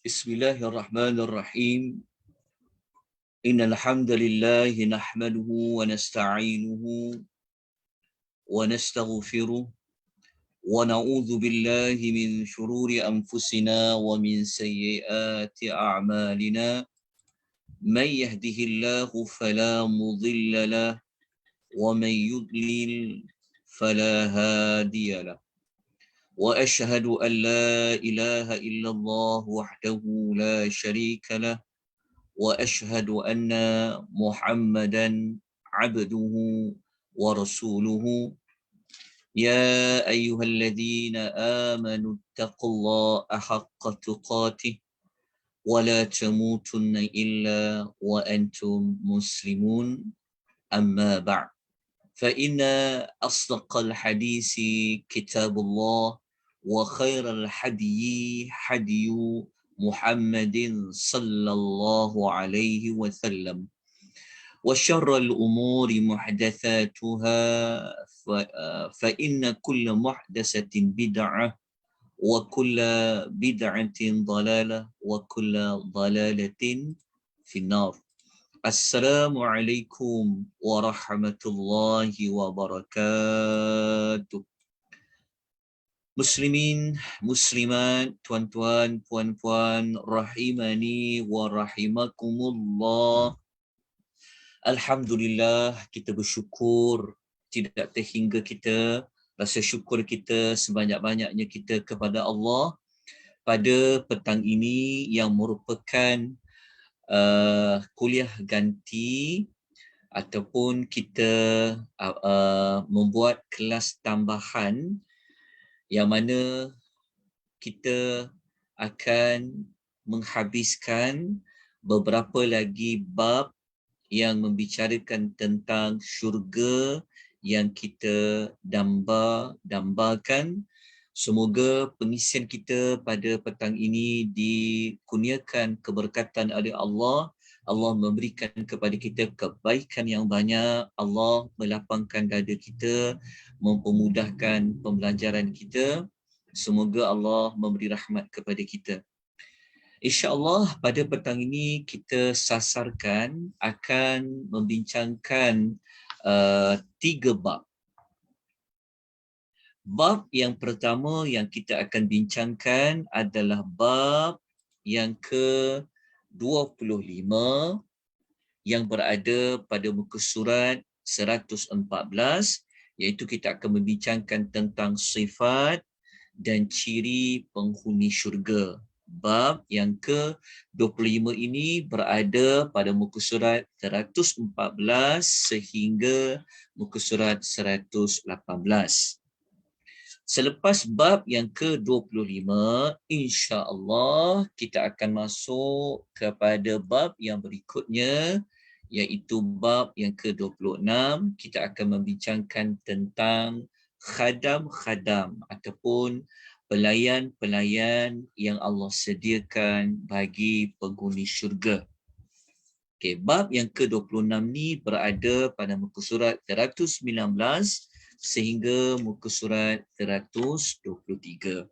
Bismillahirrahmanirrahim. Innal hamdalillah nahmaduhu wa nasta'inuhu wa nastaghfiruh wa na'udzu billahi min shururi anfusina wa min sayyiati a'malina. Man yahdihillahu fala mudilla lahu wa man yudlil fala hadiya lahu. Wa ashhadu an la ilaha illallah wahdahu la syarika lahu وأشهد أن محمدا عبده ورسوله يا أيها الذين آمنوا اتقوا الله حق تقاته ولا تموتن إلا وأنتم مسلمون أما بعد فإن أصدق الحديث كتاب الله وخير الحدي حدي محمد صلى الله عليه وسلم وشر الأمور محدثاتها فإن كل محدثة بدعة وكل بدعة ضلالة وكل ضلالة في النار. السلام عليكم ورحمة الله وبركاته. Muslimin, muslimat, tuan-tuan, puan-puan, rahimani wa rahimakumullah. Alhamdulillah, kita bersyukur tidak terhingga kita rasa syukur kita sebanyak-banyaknya kita kepada Allah pada petang ini yang merupakan kuliah ganti ataupun kita membuat kelas tambahan yang mana kita akan menghabiskan beberapa lagi bab yang membicarakan tentang syurga yang kita dambakan. Semoga pengisian kita pada petang ini dikurniakan keberkatan oleh Allah. Allah memberikan kepada kita kebaikan yang banyak. Allah melapangkan dada kita, mempermudahkan pembelajaran kita. Semoga Allah memberi rahmat kepada kita. InsyaAllah pada petang ini kita sasarkan akan membincangkan 3 bab. Bab yang pertama yang kita akan bincangkan adalah bab yang ke-25 yang berada pada muka surat 114, iaitu kita akan membincangkan tentang sifat dan ciri penghuni syurga. Bab yang ke-25 ini berada pada muka surat 114 sehingga muka surat 118. Selepas bab yang ke-25, insya-Allah kita akan masuk kepada bab yang berikutnya, iaitu bab yang ke-26. Kita akan membincangkan tentang khadam-khadam ataupun pelayan-pelayan yang Allah sediakan bagi penghuni syurga. Okey, bab yang ke-26 ni berada pada muka surat 119 sehingga muka surat 123.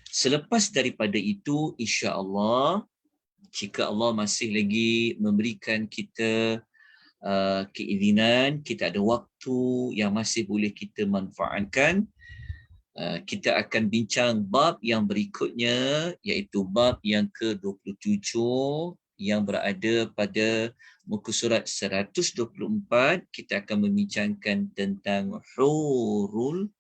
Selepas daripada itu, insya-Allah, jika Allah masih lagi memberikan kita keizinan, kita ada waktu yang masih boleh kita manfaatkan, kita akan bincang bab yang berikutnya, iaitu bab yang ke-27 yang berada pada muka surat 124. Kita akan membincangkan tentang hurul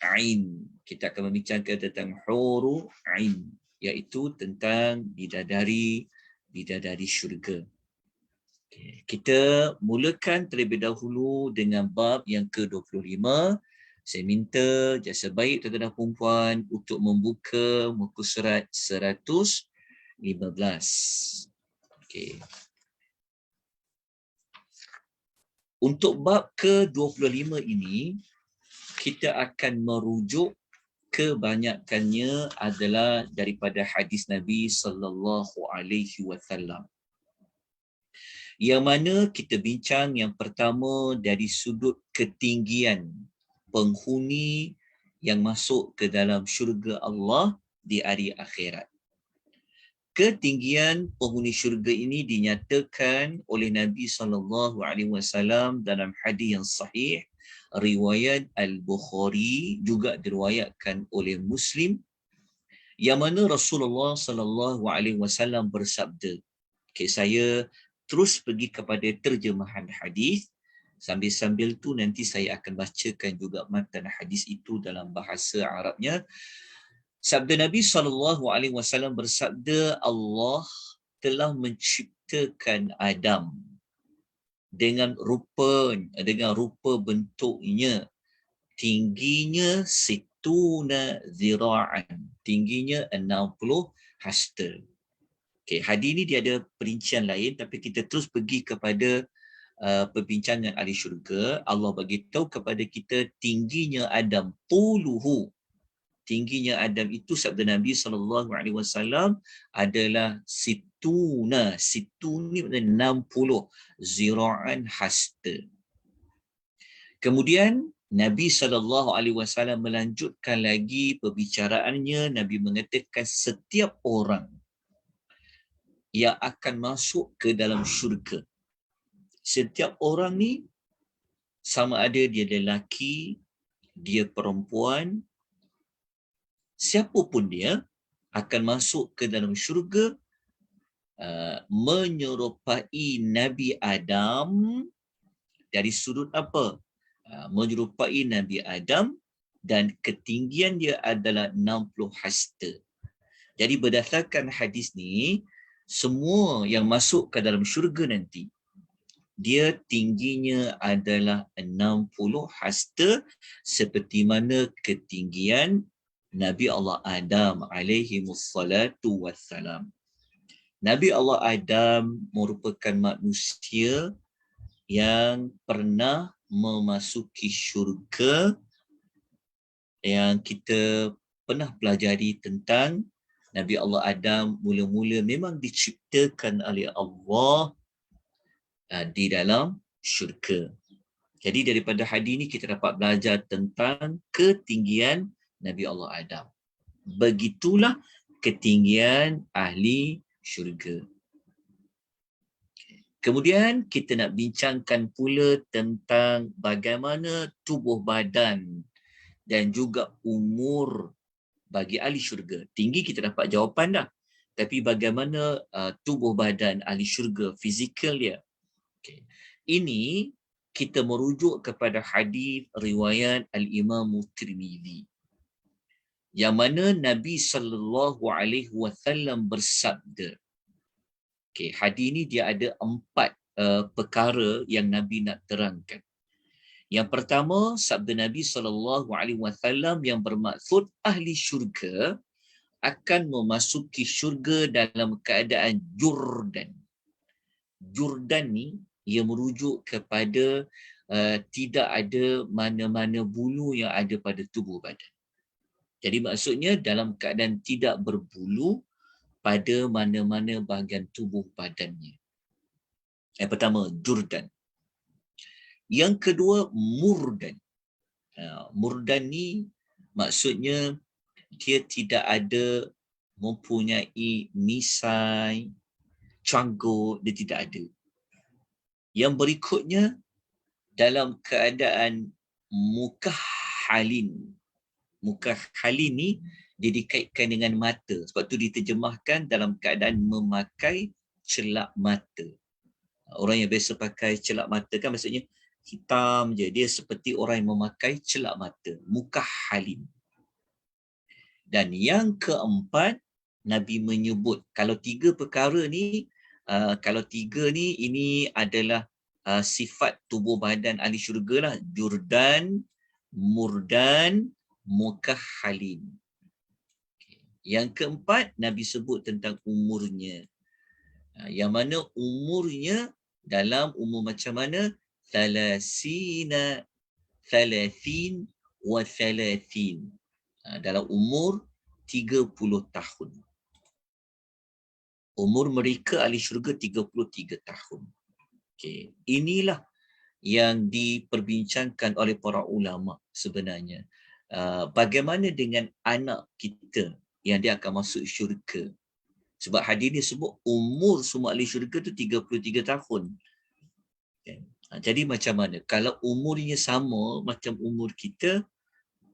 ain. Kita akan membincangkan tentang hurul ain, iaitu tentang bidadari syurga. Okay. Kita mulakan terlebih dahulu dengan bab yang ke-25. Saya minta jasa baik tuan-tuan dan puan-puan untuk membuka muka surat 115. Okay. Untuk bab ke-25 ini, kita akan merujuk kebanyakannya adalah daripada hadis Nabi sallallahu alaihi wasallam. Yang mana kita bincang yang pertama dari sudut ketinggian penghuni yang masuk ke dalam syurga Allah di hari akhirat. Ketinggian penghuni syurga ini dinyatakan oleh Nabi SAW dalam hadis yang sahih, riwayat Al-Bukhari, juga diriwayatkan oleh Muslim, yang mana Rasulullah SAW bersabda. Okay, saya terus pergi kepada terjemahan hadis. Sambil-sambil tu nanti saya akan bacakan juga matan hadis itu dalam bahasa Arabnya. Sabda Nabi SAW bersabda, Allah telah menciptakan Adam dengan rupa bentuknya, tingginya situna zira'an, tingginya 60 hasta. Okay, hadis ini dia ada perincian lain, tapi kita terus pergi kepada perbincangan ahli syurga. Allah bagi tahu kepada kita tingginya Adam, tuluhu, tingginya Adam itu sabda Nabi SAW adalah situna. Situ ni maknanya 60 zira'an hasta. Kemudian Nabi SAW melanjutkan lagi perbicaraannya. Nabi mengatakan setiap orang yang akan masuk ke dalam syurga, setiap orang ni sama ada dia lelaki, dia perempuan, siapa pun dia akan masuk ke dalam syurga menyerupai Nabi Adam dari sudut apa? Menyerupai Nabi Adam dan ketinggian dia adalah 60 hasta. Jadi berdasarkan hadis ni, semua yang masuk ke dalam syurga nanti, dia tingginya adalah 60 hasta seperti mana ketinggian Nabi Allah Adam alaihi wassalatu wassalam. Nabi Allah Adam merupakan manusia yang pernah memasuki syurga, yang kita pernah pelajari tentang Nabi Allah Adam mula-mula memang diciptakan oleh Allah di dalam syurga. Jadi daripada hadis ini kita dapat belajar tentang ketinggian Nabi Allah Adam. Begitulah ketinggian ahli syurga. Kemudian kita nak bincangkan pula tentang bagaimana tubuh badan dan juga umur bagi ahli syurga. Tinggi kita dapat jawapan dah. Tapi bagaimana tubuh badan ahli syurga, fizikal dia. Okay. Ini kita merujuk kepada hadis riwayat Al-Imam Tirmizi, yang mana Nabi SAW bersabda. Okay, hadis ini dia ada 4 perkara yang Nabi nak terangkan. Yang pertama, sabda Nabi SAW yang bermaksud ahli syurga akan memasuki syurga dalam keadaan jurdan. Jurdan ni ia merujuk kepada tidak ada mana-mana bulu yang ada pada tubuh badan. Jadi maksudnya dalam keadaan tidak berbulu pada mana-mana bahagian tubuh badannya. Yang pertama, jurdan. Yang kedua, murdan. Murdan ni maksudnya dia tidak ada mempunyai misai, canggut, dia tidak ada. Yang berikutnya, dalam keadaan mukahhalin. Mukahhalin ni dia dikaitkan dengan mata. Sebab tu diterjemahkan dalam keadaan memakai celak mata. Orang yang biasa pakai celak mata kan maksudnya hitam je. Dia seperti orang yang memakai celak mata. Mukahhalin. Dan yang keempat, Nabi menyebut kalau 3 perkara ni, ini adalah sifat tubuh badan ahli syurga lah. Jurdan, murdan, mukahhalin. Yang keempat, Nabi sebut tentang umurnya. Yang mana umurnya dalam umur macam mana? Thalathin wa thalathin. Dalam umur 30 tahun. Umur mereka ahli syurga 33 tahun. Okay. Inilah yang diperbincangkan oleh para ulama sebenarnya. Bagaimana dengan anak kita yang dia akan masuk syurga? Sebab hadis ni sebut umur semua ahli syurga tu 33 tahun. Jadi macam mana? Kalau umurnya sama macam umur kita,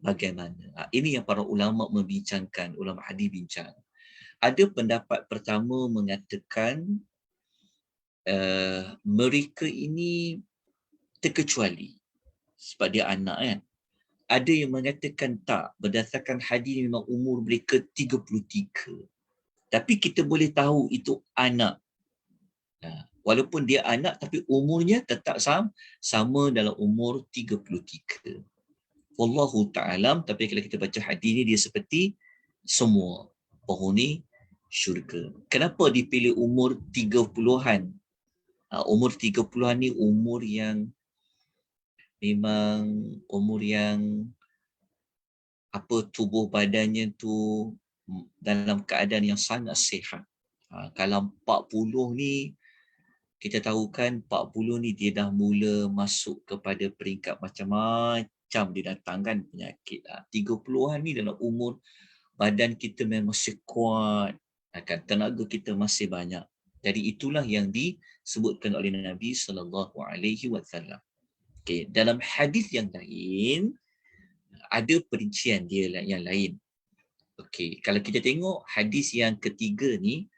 bagaimana? Ini yang para ulama membincangkan, ulama hadis bincang. Ada pendapat pertama mengatakan mereka ini terkecuali sebab dia anak kan. Ada yang mengatakan tak, berdasarkan hadis memang umur mereka 33. Tapi kita boleh tahu itu anak. Walaupun dia anak tapi umurnya tetap sama dalam umur 33. Wallahu ta'alam, tapi kalau kita baca hadis ni dia seperti semua penghuni syurga. Kenapa dipilih umur 30-an? Umur 30-an ni umur yang memang umur yang tubuh badannya tu dalam keadaan yang sangat sihat. Kalau 40 ni kita tahu kan 40 ni dia dah mula masuk kepada peringkat macam-macam dia datang kan penyakit. 30-an ni dalam umur badan kita memang masih kuat, kan tenaga kita masih banyak. Jadi itulah yang disebutkan oleh Nabi SAW. Okay, dalam hadis yang lain ada perincian dia yang lain. Okey, kalau kita tengok hadis yang ketiga ni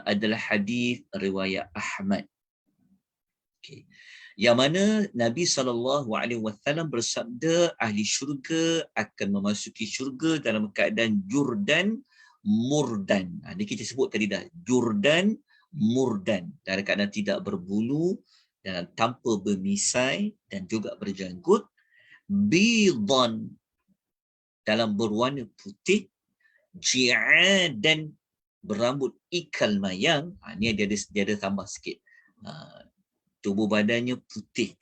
adalah hadis riwayat Ahmad. Okey. Yang mana Nabi SAW bersabda ahli syurga akan memasuki syurga dalam keadaan jurdan murdan. Ini kita sebut tadi dah, jurdan murdan, dalam keadaan tidak berbulu dan tanpa bermisai dan juga berjanggut, bidan dalam berwarna putih, ji'adan berambut ikal mayang. Ni dia ada tambah sikit. Tubuh badannya putih.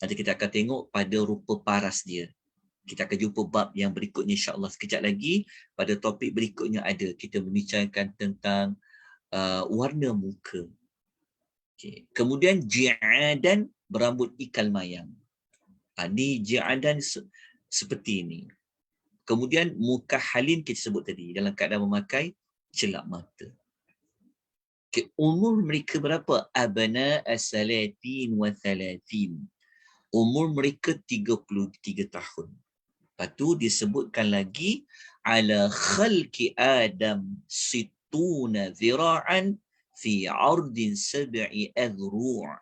Nanti kita akan tengok pada rupa paras dia. Kita akan jumpa bab yang berikutnya insya-Allah sekejap lagi. Pada topik berikutnya ada kita membincangkan tentang warna muka. Okay. Kemudian ji'adan berambut ikal mayang. Ni ji'adan seperti ini. Kemudian muka halin kita sebut tadi dalam keadaan memakai celak mata. Okay, umur mereka berapa? Abna as-salatin wa thalathin. Umur mereka 33 tahun. Lepas tu disebutkan lagi ala khalqi Adam situna zira'an fi ardin sab'i adru'.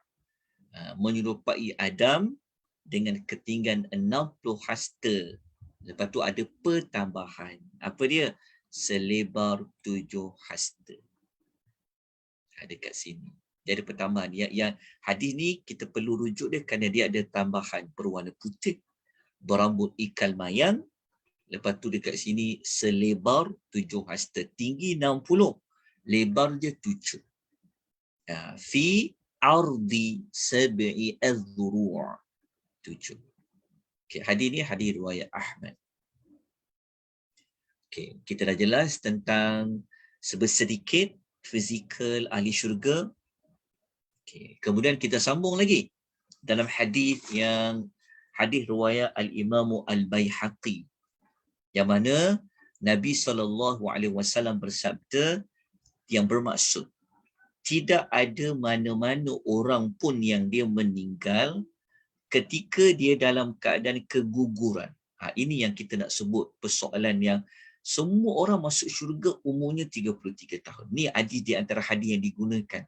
Menyerupai Adam dengan ketinggian 60 hasta. Lepas tu ada pertambahan. Apa dia? Selebar 7 hasta. Ada kat sini. Dia ada pertambahan. Yang hadis ni kita perlu rujuk dia kerana dia ada tambahan berwarna putih, berambut ikal mayang. Lepas tu dekat sini selebar 7 hasta. Tinggi 60. Lebar dia 7. Fi ardi sab'i adhuru'. 7. Okay, hadis ni hadis riwayat Ahmad. Okay, kita dah jelas tentang sedikit fizikal ahli syurga. Okay, kemudian kita sambung lagi dalam hadis yang hadis riwayat Al-Imam Al-Baihaqi, yang mana Nabi SAW bersabda yang bermaksud tidak ada mana-mana orang pun yang dia meninggal ketika dia dalam keadaan keguguran. Ini yang kita nak sebut persoalan yang semua orang masuk syurga umurnya 33 tahun. Ni hadis di antara hadis yang digunakan.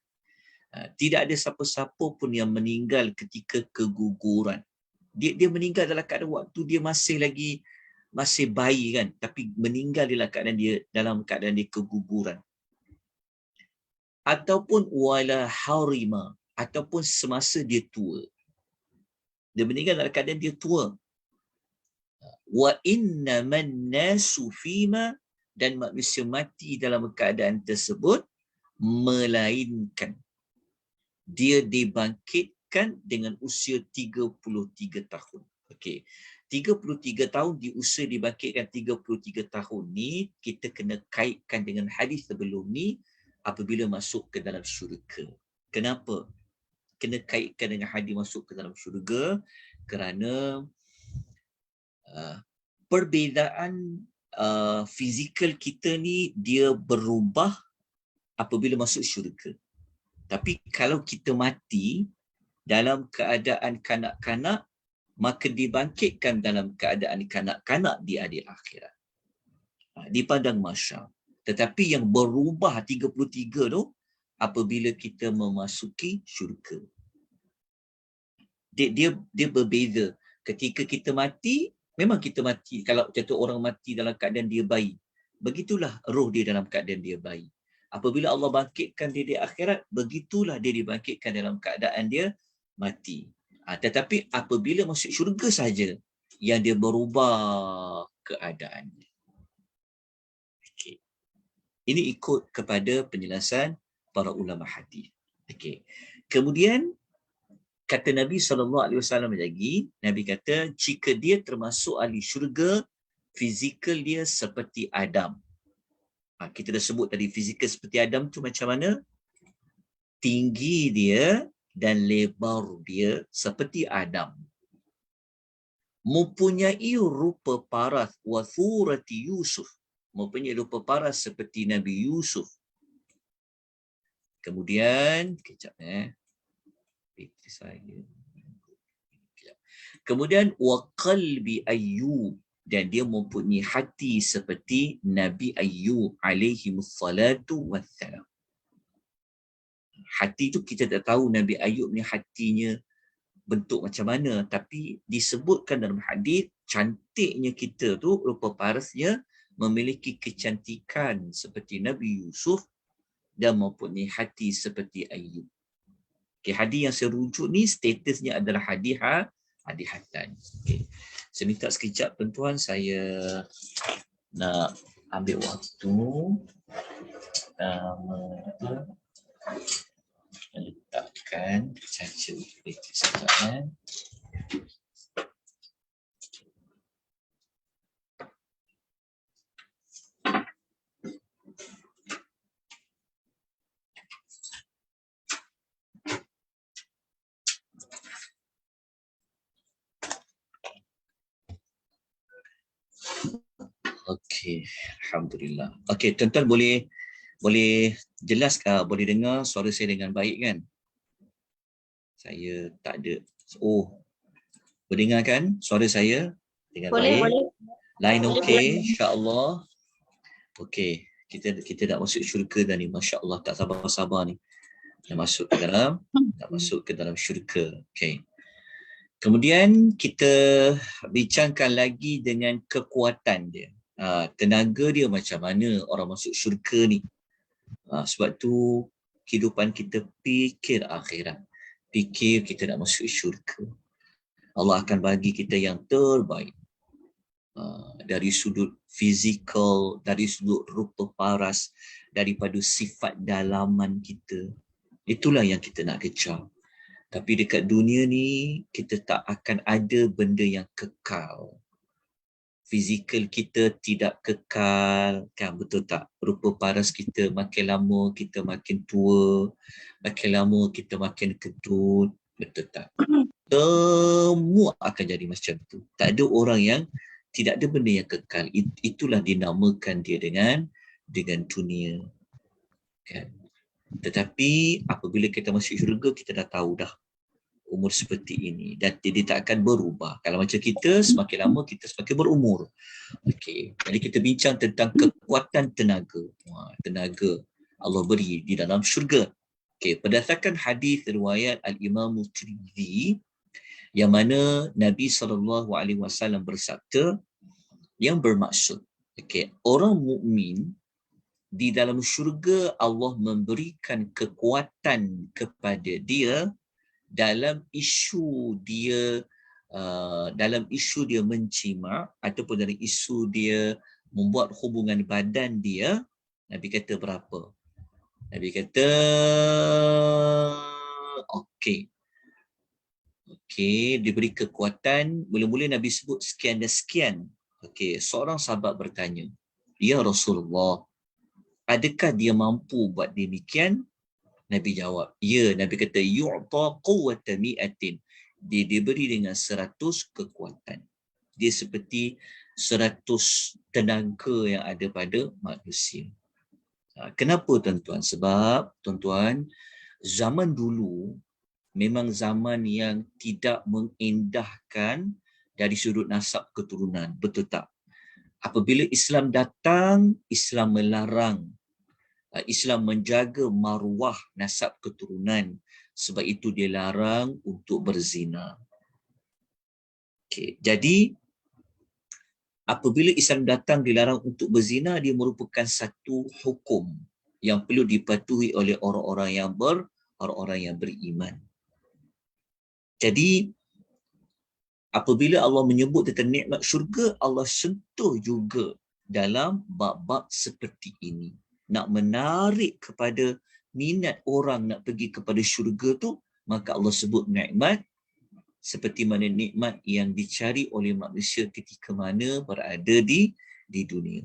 Tidak ada siapa-siapa pun yang meninggal ketika keguguran. Dia meninggal dalam keadaan waktu dia masih bayi kan, tapi meninggal dalam keadaan dia keguguran. Ataupun wala harima, ataupun semasa dia tua. Dia meninggal dalam keadaan dia tua. Wa innaman nasu fima, dan manusia mati dalam keadaan tersebut melainkan dia dibangkitkan dengan usia 33 tahun. Okey. 33 tahun di usia dibangkitkan 33 tahun ni kita kena kaitkan dengan hadis sebelum ni apabila masuk ke dalam syurga. Kenapa? Kena kaitkan dengan hadis masuk ke dalam syurga kerana perbezaan fizikal kita ni dia berubah apabila masuk syurga. Tapi kalau kita mati dalam keadaan kanak-kanak, maka dibangkitkan dalam keadaan kanak-kanak di akhir akhirat, di padang mahsyar. Tetapi yang berubah 33 tu apabila kita memasuki syurga. Dia berbeza. Ketika kita mati, memang kita mati. Kalau contoh orang mati dalam keadaan dia bayi, begitulah roh dia dalam keadaan dia bayi. Apabila Allah bangkitkan dia di akhirat, begitulah dia dibangkitkan dalam keadaan dia mati. Tetapi apabila masuk syurga saja yang dia berubah keadaannya. Okay. Ini ikut kepada penjelasan para ulama hadis. Okay. Kemudian kata Nabi SAW lagi, Nabi kata jika dia termasuk ahli syurga, fizikal dia seperti Adam. Kita dah sebut tadi fizikal seperti Adam tu macam mana? Tinggi dia dan lebar dia seperti Adam. Mempunyai rupa paras wa surati Yusuf. Mempunyai rupa paras seperti Nabi Yusuf. Kemudian, kemudian wa qalbi Ayyub, dan dia mempunyai hati seperti Nabi Ayyub alaihi wassalatu wassalam. Hati tu kita tak tahu Nabi Ayyub ni hatinya bentuk macam mana, tapi disebutkan dalam hadis cantiknya kita tu, rupa parasnya memiliki kecantikan seperti Nabi Yusuf dan mempunyai hati seperti Ayyub. Okay, hadis yang saya rujuk ni statusnya adalah hadis hasan. Okay. Saya minta sekejap tuan-tuan, saya nak ambil waktu letakkan caca sekejap. Okey, alhamdulillah. Okey, tuan-tuan boleh jelas ke, boleh dengar suara saya dengan baik kan? Saya tak ada. Mendengar kan suara saya dengan baik? Boleh. Line okey, insya-Allah. Okey, kita dah masuk syurga dah ni, masya-Allah, tak sabar-sabar ni. Dah masuk ke dalam syurga. Okey. Kemudian kita bincangkan lagi dengan kekuatan dia. Tenaga dia macam mana orang masuk syurga ni. Sebab tu kehidupan kita fikir akhirat. Fikir kita nak masuk syurga. Allah akan bagi kita yang terbaik. Dari sudut fizikal, dari sudut rupa paras, daripada sifat dalaman kita. Itulah yang kita nak kejar. Tapi dekat dunia ni, kita tak akan ada benda yang kekal. Fizikal kita tidak kekal, kan, betul tak? Rupa paras kita makin lama kita makin tua, makin lama kita makin kedut, betul tak? Semua akan jadi macam tu. Tak ada orang yang tidak ada benda yang kekal. Itulah dinamakan dia dengan dunia. Kan? Tetapi apabila kita masuk syurga, kita dah tahu dah umur seperti ini dan dia tak akan berubah. Kalau macam kita, semakin lama kita semakin berumur. Okey, jadi kita bincang tentang kekuatan tenaga. Tenaga Allah beri di dalam syurga. Okey, berdasarkan hadis riwayat Al-Imam Tirmizi yang mana Nabi SAW bersabda yang bermaksud, okey, orang mukmin di dalam syurga Allah memberikan kekuatan kepada dia dalam isu dia mencimak ataupun dalam isu dia membuat hubungan badan dia. Nabi kata berapa? Nabi kata okey, diberi kekuatan. Mula-mula Nabi sebut sekian dan sekian. Okey, seorang sahabat bertanya, ya Rasulullah, adakah dia mampu buat demikian? Nabi jawab, ya. Nabi kata, yu'ta quwwata mi'atin. Dia diberi dengan 100 kekuatan. Dia seperti 100 tenaga yang ada pada manusia. Kenapa tuan-tuan? Sebab tuan-tuan, zaman dulu memang zaman yang tidak mengendahkan dari sudut nasab keturunan. Betul tak? Apabila Islam datang, Islam melarang. Islam menjaga maruah nasab keturunan. Sebab itu dia larang untuk berzina. Okay. Jadi, apabila Islam datang dilarang untuk berzina, dia merupakan satu hukum yang perlu dipatuhi oleh orang-orang yang beriman. Jadi, apabila Allah menyebut tentang nikmat syurga, Allah sentuh juga dalam bab-bab seperti ini. Nak menarik kepada minat orang nak pergi kepada syurga tu, maka Allah sebut nikmat seperti mana nikmat yang dicari oleh manusia ketika mana berada di dunia.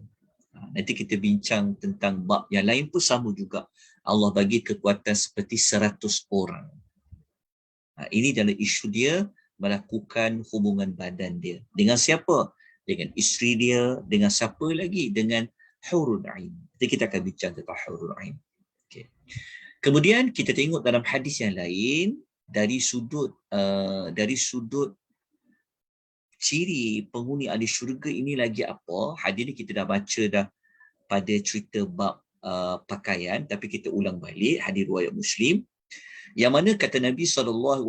Nanti kita bincang tentang bab yang lain pun sama juga. Allah bagi kekuatan seperti 100 orang. Ini dalam isu dia melakukan hubungan badan dia. Dengan siapa? Dengan isteri dia, dengan siapa lagi? Dengan hurul ain. Jadi kita akan bincang tentang hurul ain. Okay. Kemudian kita tengok dalam hadis yang lain, dari sudut ciri penghuni ahli syurga ini lagi apa? Hadis ni kita dah baca dah pada cerita bab pakaian, tapi kita ulang balik hadis riwayat Muslim. Yang mana kata Nabi SAW,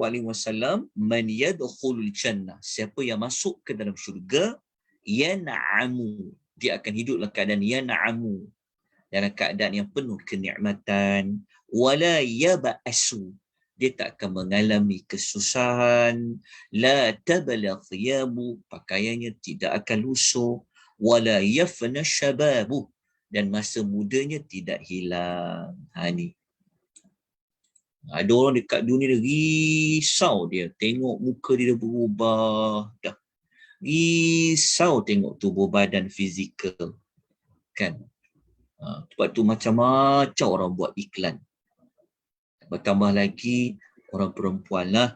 man yadkhulul jannah, siapa yang masuk ke dalam syurga, yan'amu, dia akan hidup dalam keadaan yan'amu, dalam keadaan yang penuh kenikmatan, wala yaba'asu, dia tak akan mengalami kesusahan, la tabla thiyabu, pakaiannya tidak akan lusuh, wala yafna syababu, dan masa mudanya tidak hilang. Ni ada orang dekat dunia dia risau, dia tengok muka dia dah berubah dah, risau tengok tubuh badan fizikal kan. Sebab tu macam-macam orang buat iklan. Bertambah lagi orang perempuan lah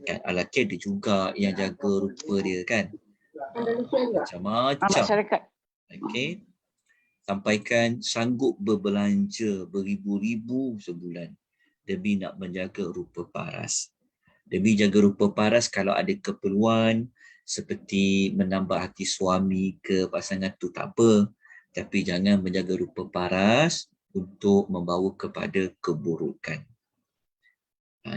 kan, lelaki ada juga yang jaga rupa dia kan. Macam-macam. Okey. Sampaikan sanggup berbelanja beribu-ribu sebulan demi nak menjaga rupa paras. Demi jaga rupa paras, kalau ada keperluan seperti menambah hati suami ke pasangan tu tak apa, tapi jangan menjaga rupa paras untuk membawa kepada keburukan.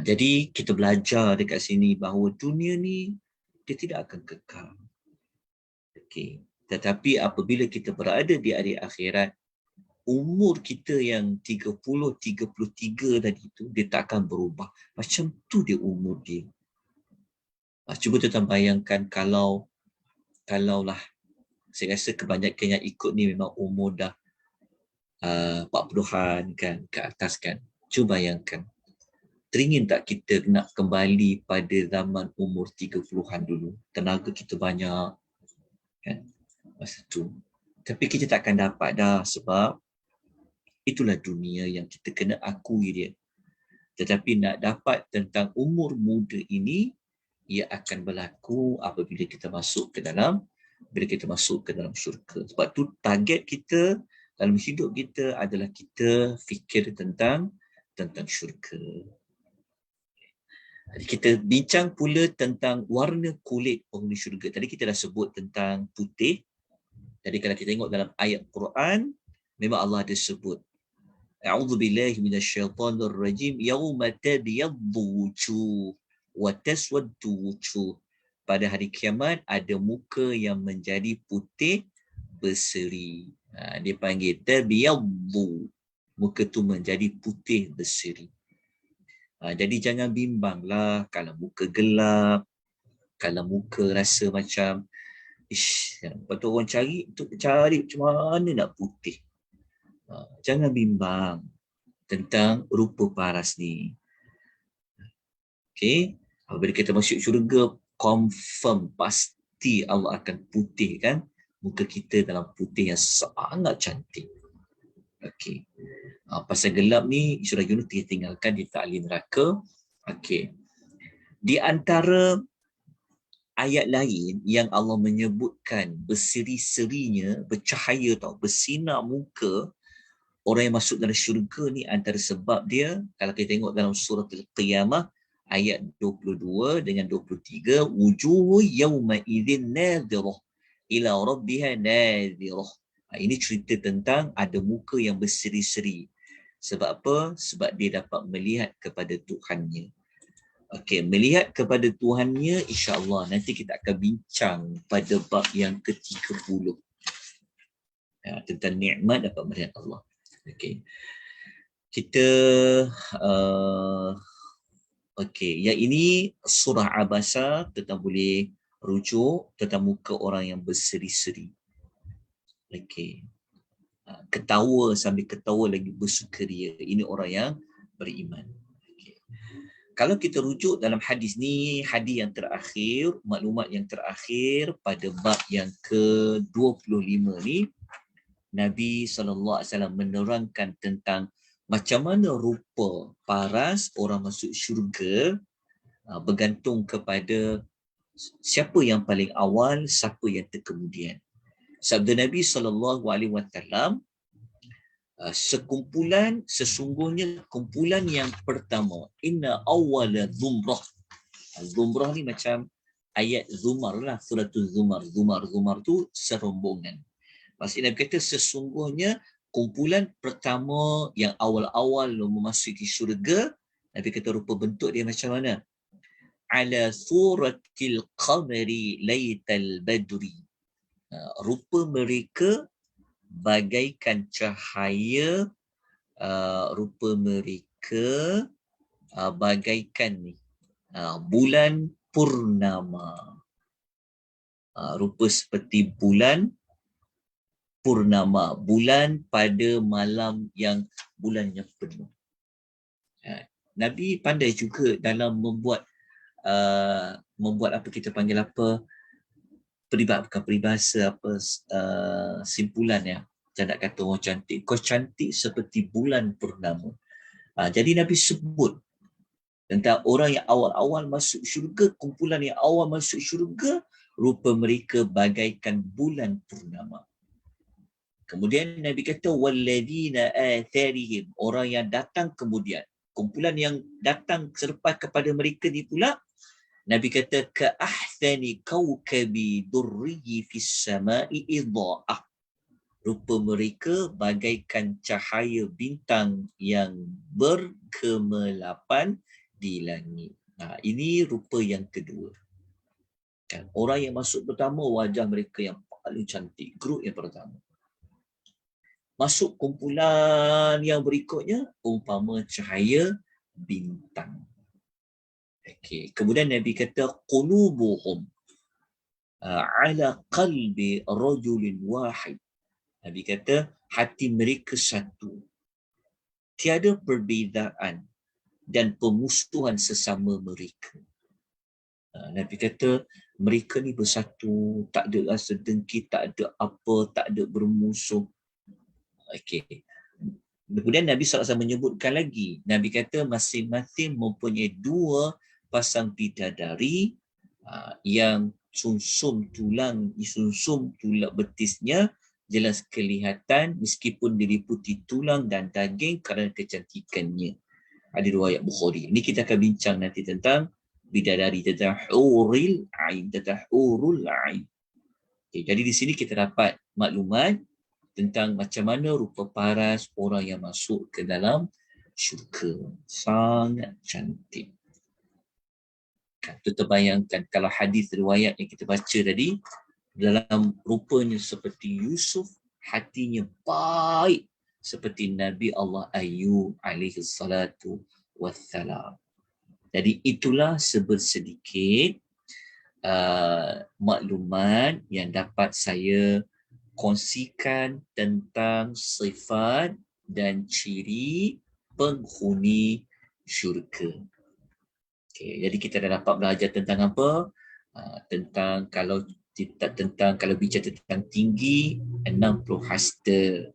Jadi kita belajar dekat sini bahawa dunia ni dia tidak akan kekal. Okey. Tetapi apabila kita berada di hari akhirat, umur kita yang 30, 33 tadi tu, dia tak akan berubah. Macam tu dia umur dia. Cuba tuan bayangkan kalau lah, saya rasa kebanyakan yang ikut ni memang umur dah 40-an kan, ke atas kan. Cuba bayangkan. Teringin tak kita nak kembali pada zaman umur 30-an dulu. Tenaga kita banyak kan, masa tu. Tapi kita tak akan dapat dah, sebab itulah dunia yang kita kena akui dia. Tetapi nak dapat tentang umur muda ini, ia akan berlaku apabila kita masuk ke dalam syurga. Sebab tu target kita dalam hidup kita adalah kita fikir tentang syurga. Jadi kita bincang pula tentang warna kulit penghuni syurga. Tadi kita dah sebut tentang putih. Jadi kalau kita tengok dalam ayat Quran, memang Allah ada sebut, A'udzu billahi minasyaitonir rajim, yauma tabyaddu wujuh wa taswaddu wujuh. Pada hari kiamat ada muka yang menjadi putih berseri. Dia panggil tabyaddu. Muka tu menjadi putih berseri. Jadi jangan bimbanglah kalau muka gelap, kalau muka rasa macam lepas tu orang cari macam mana nak putih. Jangan bimbang tentang rupa paras ni. Okey, apabila kita masuk syurga, confirm pasti Allah akan putihkan muka kita dalam putih yang sangat cantik. Okey. Pasal gelap ni surah Yunus tinggalkan di ta'lim neraka. Okey. Di antara ayat lain yang Allah menyebutkan berseri-serinya, bercahaya tau, bersinar muka orang yang masuk dalam syurga ni, antara sebab dia, kalau kita tengok dalam surah Al-Qiyamah ayat 22 dengan 23, wujuhu yawma idzin nadhirah ila rabbiha nadhirah. Ini cerita tentang ada muka yang berseri-seri. Sebab apa? Sebab dia dapat melihat kepada Tuhannya. Okey, melihat kepada Tuhannya, insya-Allah nanti kita akan bincang pada bab yang ke-30. Tentang nikmat dapat melihat Allah. Okey. Kita yang ini surah Abasa, tentang boleh rujuk tentang muka orang yang berseri-seri. Okey. Ketawa sambil ketawa lagi bersukaria. Ini orang yang beriman. Kalau kita rujuk dalam hadis ni, hadis yang terakhir, maklumat yang terakhir pada bab yang ke-25 ni, Nabi SAW menerangkan tentang macam mana rupa paras orang masuk syurga, bergantung kepada siapa yang paling awal, siapa yang terkemudian. Sabda Nabi SAW, sekumpulan, sesungguhnya kumpulan yang pertama, inna awwala zumrah. Zumrah ni macam ayat Zumar lah, suratul Zumar. Zumar tu serombongan. Maksudnya Nabi kata sesungguhnya kumpulan pertama yang awal-awal memasuki syurga, Nabi kata rupa bentuk dia macam mana? Ala suratil qamari laytal badri. Rupa mereka bagaikan cahaya, rupa mereka bagaikan bulan purnama. Rupa seperti bulan purnama, bulan pada malam yang bulannya penuh. Nabi pandai juga dalam membuat apa kita panggil apa, peribahasa apa, simpulan ya. Saya nak kata orang cantik, kau cantik seperti bulan purnama. Jadi Nabi sebut tentang orang yang awal-awal masuk syurga, kumpulan yang awal masuk syurga, rupa mereka bagaikan bulan purnama. Kemudian Nabi kata walladina atharihim, orang yang datang kemudian, kumpulan yang datang selepas kepada mereka ni pula, Nabi kata ka ahsani kawkabi durri fis sama'i idha'ah. Rupa mereka bagaikan cahaya bintang yang berkemelapan di langit. Ini rupa yang kedua. Kan, orang yang masuk pertama, wajah mereka yang paling cantik, grup yang pertama. Masuk kumpulan yang berikutnya, umpama cahaya bintang. Okey. Kemudian Nabi kata qulubuhum ala qalbi rajulin wahid. Nabi kata hati mereka satu. Tiada perbezaan dan pemusuhan sesama mereka. Nabi kata mereka ni bersatu, tak ada rasa dengki, tak ada apa, tak ada bermusuh. Okey. Kemudian Nabi SAW menyebutkan lagi. Nabi kata masing-masing mempunyai dua pasang bidadari yang sumsum tulang betisnya jelas kelihatan meskipun diliputi tulang dan daging kerana kecantikannya. Ada riwayat Bukhari. Ini kita akan bincang nanti tentang bidadari, tentang hurul ain, Okay, jadi di sini kita dapat maklumat tentang macam mana rupa paras orang yang masuk ke dalam syurga. Sangat cantik. Kita bayangkan kalau hadis riwayat yang kita baca tadi, dalam rupanya seperti Yusuf, hatinya baik seperti Nabi Allah Ayyub alaihi salatu wassalam. Jadi itulah sedikit maklumat yang dapat saya kongsikan tentang sifat dan ciri penghuni syurga. Okay, jadi kita dah dapat belajar tentang apa? Tentang kalau bicara tentang tinggi 60 hasta,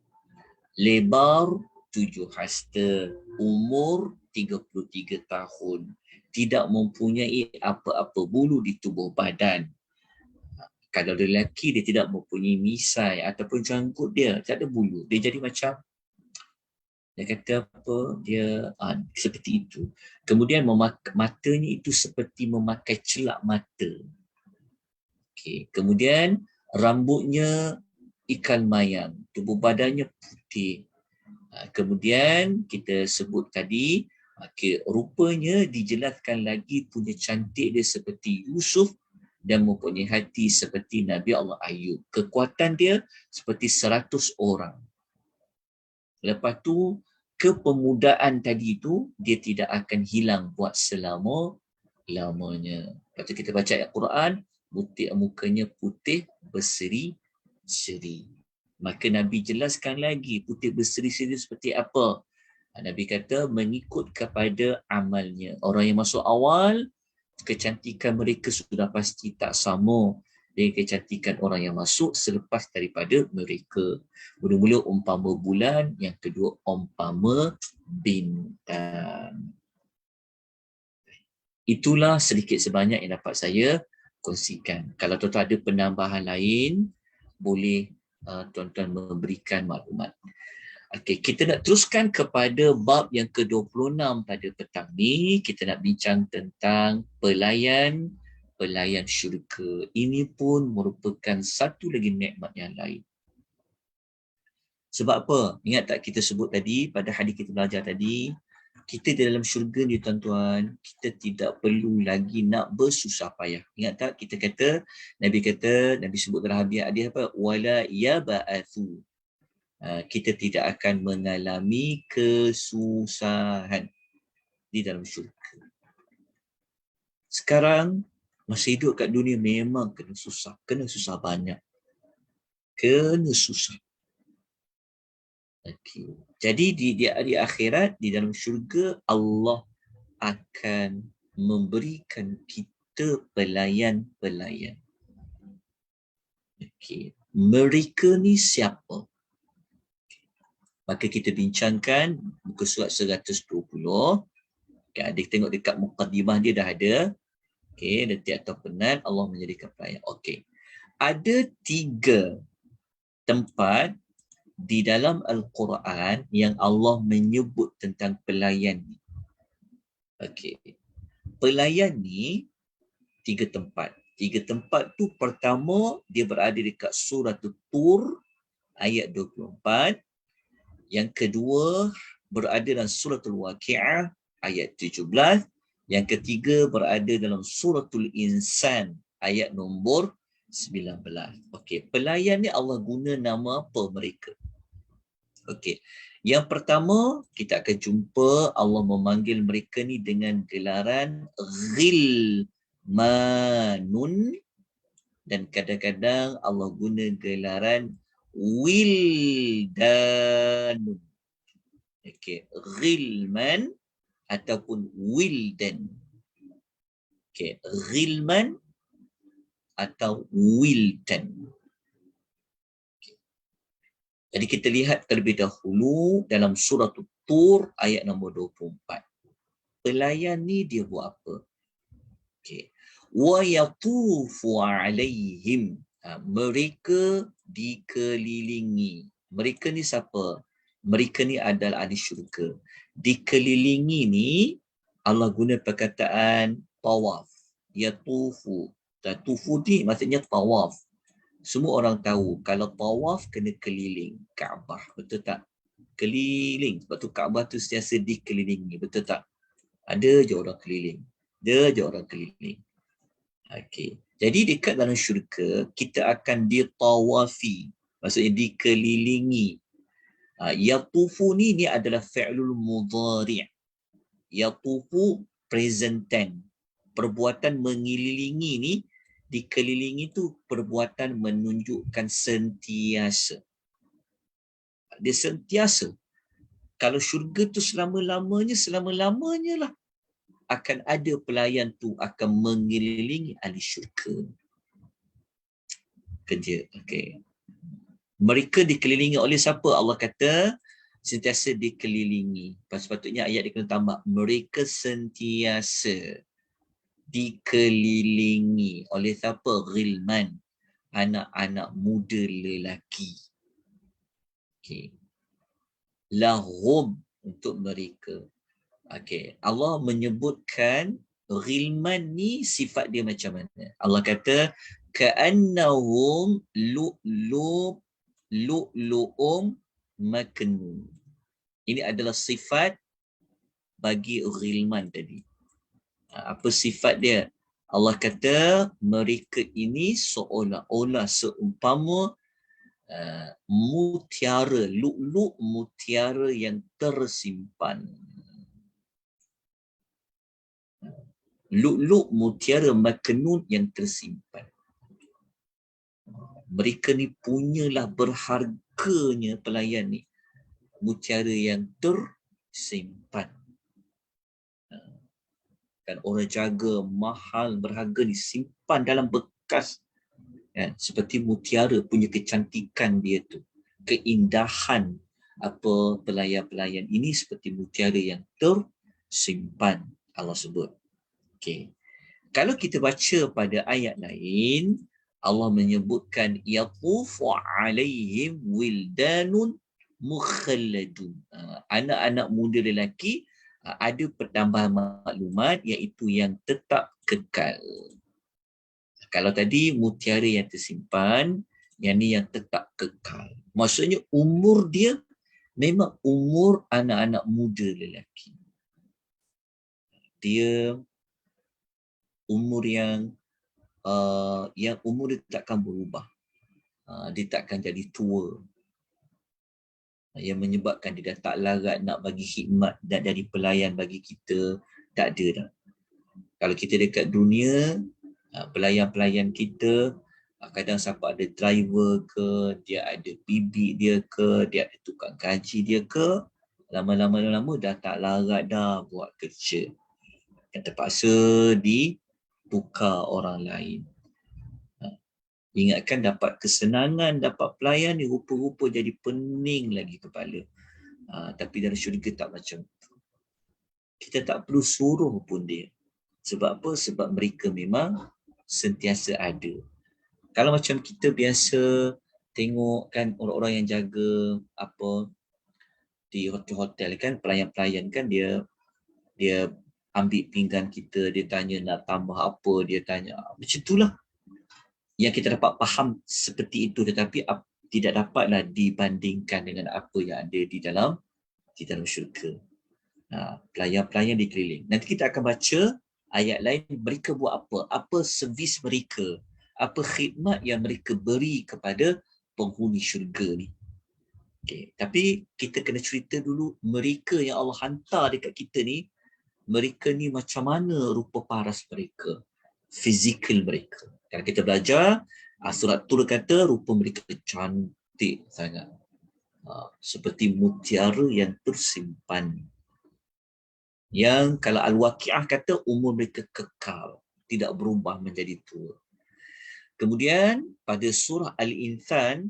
lebar 7 hasta, umur 33 tahun, tidak mempunyai apa-apa bulu di tubuh badan. Kalau lelaki dia tidak mempunyai misai ataupun janggut dia, tak ada bulu. Dia jadi macam, dia kata apa, dia seperti itu. Kemudian matanya itu seperti memakai celak mata. Okay. Kemudian rambutnya ikan mayang, tubuh badannya putih. Kemudian kita sebut tadi, rupanya dijelaskan lagi punya cantik dia seperti Yusuf dan mempunyai hati seperti Nabi Allah Ayub. Kekuatan dia seperti 100 orang. Lepas tu, kepemudaan tadi tu, dia tidak akan hilang buat selama-lamanya. Lepas tu kita baca ayat Quran, mukanya putih berseri-seri. Maka Nabi jelaskan lagi putih berseri-seri seperti apa. Nabi kata mengikut kepada amalnya. Orang yang masuk awal, kecantikan mereka sudah pasti tak sama dengan kecantikan orang yang masuk selepas daripada mereka. Mula-mula umpama bulan, yang kedua umpama bintang. Itulah sedikit sebanyak yang dapat saya kongsikan. Kalau tuan-tuan ada penambahan lain, boleh tuan-tuan memberikan maklumat. Okey, kita nak teruskan kepada bab yang ke-26 pada petang ni. Kita nak bincang tentang pelayan syurga. Ini pun merupakan satu lagi nikmat yang lain. Sebab apa? Ingat tak kita sebut tadi, pada hadis kita belajar tadi, kita di dalam syurga ni tuan-tuan, kita tidak perlu lagi nak bersusah payah. Ingat tak kita kata, Nabi sebut dalam hadis apa? Wala yaba'athu. Kita tidak akan mengalami kesusahan di dalam syurga. Sekarang, masa hidup kat dunia memang kena susah banyak. Kena susah. Okay. Jadi di akhirat, di dalam syurga, Allah akan memberikan kita pelayan-pelayan. Okay. Mereka ni siapa? Maka kita bincangkan muka surat 120. Okay, adik tengok dekat muqaddimah dia dah ada. Okay, detik atau penat Allah menjadikan pelayan. Okay. Ada 3 tempat di dalam Al-Quran yang Allah menyebut tentang pelayan ni. Okay. Pelayan ni 3 tempat. 3 tempat tu pertama dia berada dekat surah Tur ayat 24. Yang kedua berada dalam suratul Waqi'ah ayat 17. Yang ketiga berada dalam suratul Insan ayat nombor 19. Okey, pelayan ni Allah guna nama apa mereka? Okey. Yang pertama kita akan jumpa Allah memanggil mereka ni dengan gelaran Ghilmanun, dan kadang-kadang Allah guna gelaran Wildanun. Okey, Ghilman ataupun Wildan. Okey, Ghilman atau Wildan. Okay. Jadi kita lihat terlebih dahulu dalam surah Tur ayat nombor 24. Pelayan ni dia buat apa? Okey. Wa yatufu alaihim. Mereka dikelilingi. Mereka ni siapa? Mereka ni adalah ahli syurga. Dikelilingi ni Allah guna perkataan tawaf. Yatufu. Tufu ni maksudnya tawaf. Semua orang tahu kalau tawaf kena keliling Kaabah, betul tak? Keliling. Sebab tu Kaabah tu sentiasa dikelilingi, betul tak? Ada je orang keliling. Okey. Jadi dekat dalam syurga kita akan ditawafi, maksudnya dikelilingi. Yatufu ni adalah fi'lul mudhari'. Yatufu present tense. Perbuatan mengelilingi ni, dikelilingi tu perbuatan menunjukkan sentiasa. Dia sentiasa. Kalau syurga tu selama-lamanya lah akan ada pelayan tu akan mengelilingi ahli syurga. Kerja. Okey. Mereka dikelilingi oleh siapa? Allah kata sentiasa dikelilingi. Sepatutnya ayat dia kena tambah, mereka sentiasa dikelilingi oleh siapa? Ghilman, anak-anak muda lelaki. Okay. Lahum, untuk mereka. Okay. Allah menyebutkan ghilman ni sifat dia macam mana. Allah kata ka'annahum lu'lu'um maknun. Ini adalah sifat bagi ghilman tadi. Apa sifat dia? Allah kata mereka ini seolah-olah seumpama mutiara, lu'lu' mutiara yang tersimpan. Lu'lu' mutiara maknun yang tersimpan. Mereka ni punyalah berharganya pelayan ni, mutiara yang tersimpan. Kan orang jaga mahal, berharga disimpan dalam bekas. Kan? Seperti mutiara punya kecantikan dia tu. Keindahan apa pelayan-pelayan ini seperti mutiara yang tersimpan. Allah sebut. Okay. Kalau kita baca pada ayat lain, Allah menyebutkan yaqufu alaihim wildanun mukhalladun. Anak-anak muda lelaki ada pertambahan maklumat iaitu yang tetap kekal. Kalau tadi mutiara yang tersimpan, yang ni yang tetap kekal. Maksudnya umur dia memang umur anak-anak muda lelaki. Dia umur yang umur dia takkan berubah. Dia takkan jadi tua. Yang menyebabkan dia dah tak larat nak bagi khidmat dan jadi pelayan bagi kita, tak ada dah. Kalau kita dekat dunia, pelayan-pelayan kita, kadang siapa ada driver ke, dia ada bibik dia ke, dia ada tukang gaji dia ke, lama-lama dah tak larat dah buat kerja. Yang terpaksa ditukar orang lain. Ingatkan dapat kesenangan, dapat pelayan ni, rupa-rupa jadi pening lagi kepala. Tapi dalam syurga tak macam tu. Kita tak perlu suruh pun dia. Sebab apa? Sebab mereka memang sentiasa ada. Kalau macam kita biasa tengok kan orang-orang yang jaga apa di hotel-hotel kan, pelayan-pelayan kan dia ambil pinggan kita, dia tanya nak tambah apa, dia tanya. Macam itulah yang kita dapat faham seperti itu, tetapi tidak dapatlah dibandingkan dengan apa yang ada di dalam syurga. Pelayan-pelayan dikeliling. Nanti kita akan baca ayat lain, mereka buat apa? Apa servis mereka? Apa khidmat yang mereka beri kepada penghuni syurga ni? Okay. Tapi kita kena cerita dulu mereka yang Allah hantar dekat kita ni, mereka ni macam mana rupa paras mereka, fizikal mereka. Kalau kita belajar, surat Tur kata rupa mereka cantik sangat. Seperti mutiara yang tersimpan. Yang kalau Al-Waqi'ah kata umur mereka kekal, tidak berubah menjadi tua. Kemudian pada surah Al-Insan,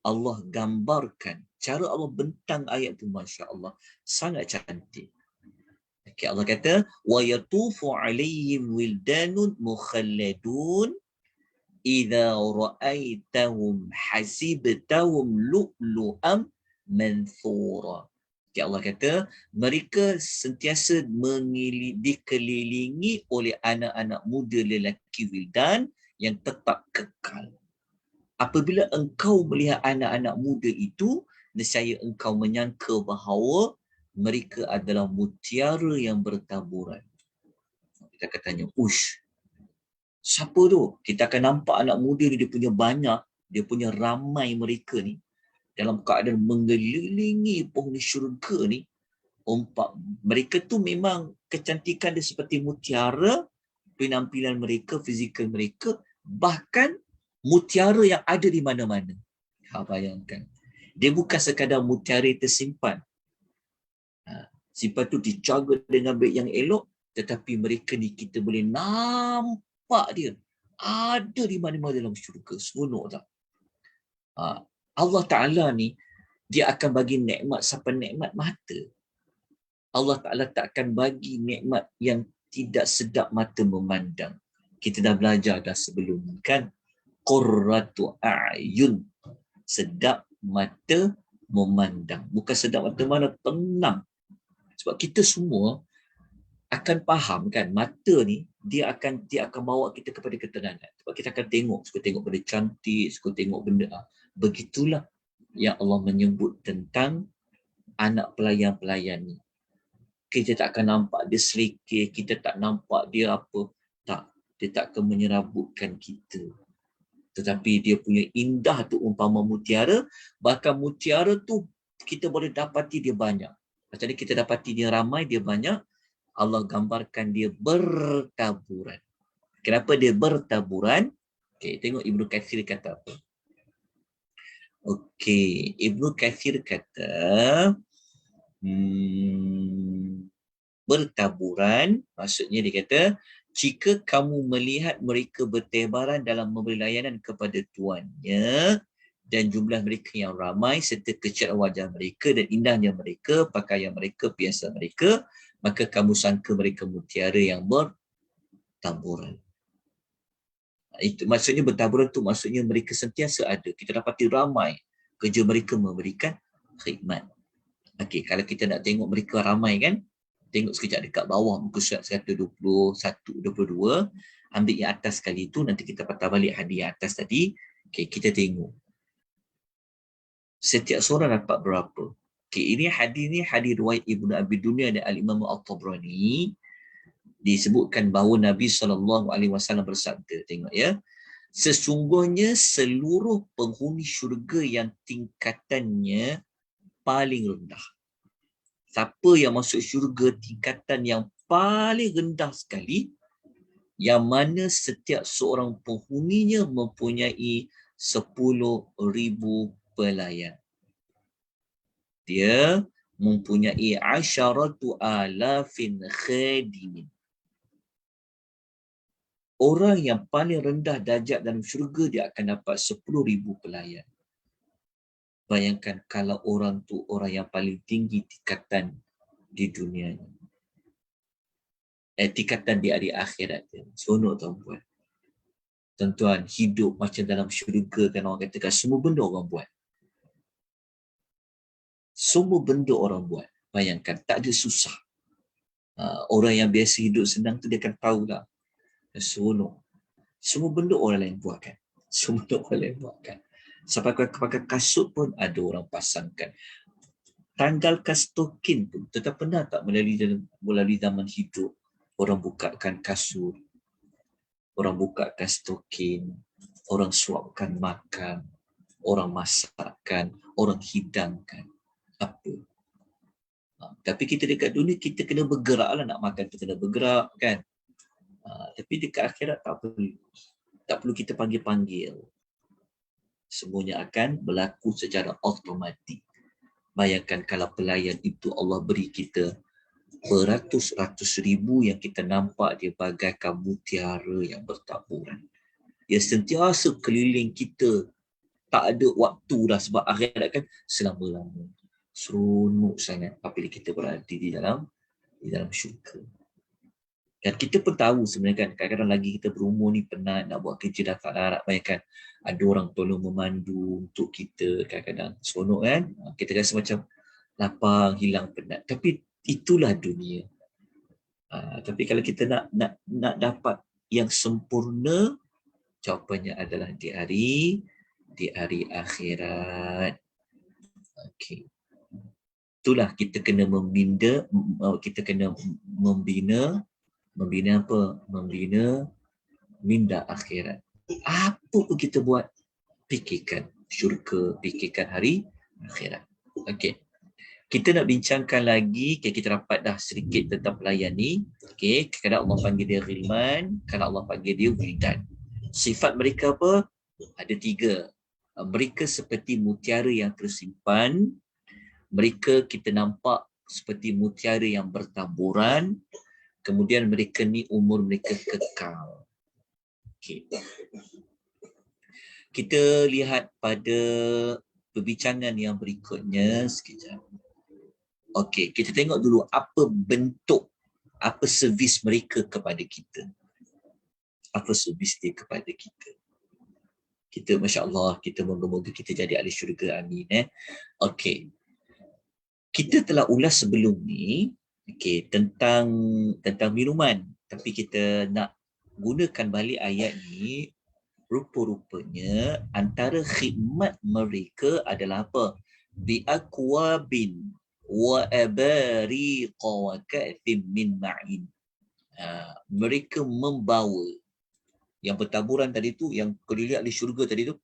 Allah gambarkan cara Allah bentang ayat tu, Masya Allah, sangat cantik. Okay, Allah kata, وَيَطُوفُ عَلَيْهِمْ وِلْدَانٌ مُخَلَّدُونَ إِذَا رَأَيْتَهُمْ حَسِبْتَهُمْ لُؤْلُؤًا مَنْثُورًا. Okay, Allah kata, mereka sentiasa dikelilingi oleh anak-anak muda lelaki wildan yang tetap kekal. Apabila engkau melihat anak-anak muda itu, nescaya engkau menyangka bahawa mereka adalah mutiara yang bertaburan. Kita akan tanya, siapa tu? Kita akan nampak anak muda ni, dia punya banyak, dia punya ramai mereka ni, dalam keadaan mengelilingi penghuni syurga ni. Mereka tu memang kecantikan dia seperti mutiara, penampilan mereka, fizikal mereka, bahkan mutiara yang ada di mana-mana. Bayangkan. Dia bukan sekadar mutiara tersimpan. Simpan tu dijaga dengan baik yang elok, tetapi mereka ni kita boleh nampak dia ada di mana-mana dalam syurga. Seronok tak? Allah Ta'ala ni Dia akan bagi nikmat sampai nikmat mata. Allah Ta'ala tak akan bagi nikmat yang tidak sedap mata memandang. Kita dah belajar dah sebelum ni kan. Qurratu a'yun. Sedap mata memandang. Bukan sedap mata mana, tenang. Sebab kita semua akan faham kan, mata ni dia akan bawa kita kepada ketenangan. Sebab kita akan suka tengok benda cantik, suka tengok benda. Begitulah yang Allah menyebut tentang anak pelayan-pelayan ni. Kita tak akan nampak dia serikir, kita tak nampak dia apa. Tak, dia tak akan menyerabutkan kita. Tetapi dia punya indah tu umpama mutiara, bahkan mutiara tu kita boleh dapati dia banyak. Macam ni kita dapati dia ramai, dia banyak. Allah gambarkan dia bertaburan. Kenapa dia bertaburan? Okay, tengok Ibnu Katsir kata apa. Okey, Ibnu Katsir kata bertaburan, maksudnya dia kata, jika kamu melihat mereka bertebaran dalam memberi layanan kepada tuannya dan jumlah mereka yang ramai serta kecerahan wajah mereka dan indahnya mereka, pakaian mereka, perhiasan mereka, maka kamu sangka mereka mutiara yang bertaburan. Itu maksudnya bertaburan tu maksudnya mereka sentiasa ada. Kita dapati ramai kerja mereka memberikan khidmat. Okey, kalau kita nak tengok mereka ramai kan, tengok sekejap dekat bawah muka surat 121, 22, ambil yang atas sekali tu, nanti kita patah balik hadis yang atas tadi. Okey, kita tengok. Setiap seorang dapat berapa? Okey, ini hadis riwayat Ibnu Abi Dunya dan Al-Imam At-Tabrani. Disebutkan bahawa Nabi SAW bersabda, tengok ya, sesungguhnya seluruh penghuni syurga yang tingkatannya paling rendah. Siapa yang masuk syurga tingkatan yang paling rendah sekali, yang mana setiap seorang penghuninya mempunyai 10,000 pelayan. Dia mempunyai 10,000 khadimin. Orang yang paling rendah darjat dalam syurga, dia akan dapat 10,000 pelayan. Bayangkan kalau orang tu orang yang paling tinggi tingkatan di dunia ni. Tingkatan di hari akhirat dia. Seronok tuan-puan. Tuan-tuan, hidup macam dalam syurga kan, orang katakan semua benda orang buat. Semua benda orang buat. Bayangkan, tak ada susah. Orang yang biasa hidup senang tu dia akan tahulah. Seronok. Semua benda orang lain buatkan. Semua benda orang lain buatkan. Sampai pakai kasut pun ada orang pasangkan. Tanggalkan stokin pun. Tetap pernah tak melalui zaman hidup, orang bukakan kasut, orang bukakan stokin, orang suapkan makan, orang masakkan, orang hidangkan. Apa? Tapi kita dekat dunia, kita kena bergerak lah, nak makan tu kena bergerak kan. Tapi dekat akhirat tak perlu. Tak perlu kita panggil-panggil. Semuanya akan berlaku secara automatik. Bayangkan kalau pelayan itu Allah beri kita beratus-ratus ribu yang kita nampak dia bagaikan mutiara yang bertaburan. Dia sentiasa keliling kita. Tak ada waktu dah sebab akhirat kan selama-lama. Seronok sangat apabila kita berada di dalam syurga. Dan kita pun tahu sebenarnya kan, kadang-kadang lagi kita berumur ni penat nak buat kerja dah tak larat. Bayangkan ada orang tolong memandu untuk kita, kadang-kadang seronok kan. Kita rasa macam lapang, hilang penat. Tapi itulah dunia. Tapi kalau kita nak dapat yang sempurna, jawapannya adalah di hari akhirat. Okey. Itulah kita kena membina apa? Membina minda akhirat. Apa pun kita buat, fikirkan syurga, fikirkan hari akhirat. Okey. Kita nak bincangkan lagi, kita dapat dah sedikit tentang pelayan ni. Okey, kadang Allah panggil dia ghilman, kadang Allah panggil dia wildan. Sifat mereka apa? Ada 3. Mereka seperti mutiara yang tersimpan. Mereka kita nampak seperti mutiara yang bertaburan. Kemudian mereka ni umur mereka kekal. Okay. Kita lihat pada perbincangan yang berikutnya sekejap. Okey, kita tengok dulu apa bentuk, apa servis mereka kepada kita. Apa servis dia kepada kita. Kita, Masya Allah, kita moga-moga kita jadi ahli syurga, amin. Okey. Kita telah ulas sebelum ni, tentang minuman. Tapi kita nak gunakan balik ayat ni, rupa-rupanya antara khidmat mereka adalah apa? Bi'akwabin wa abariqa wa ka'thim min ma'in. Mereka membawa yang bertaburan tadi tu, yang kalau lihat di syurga tadi tu,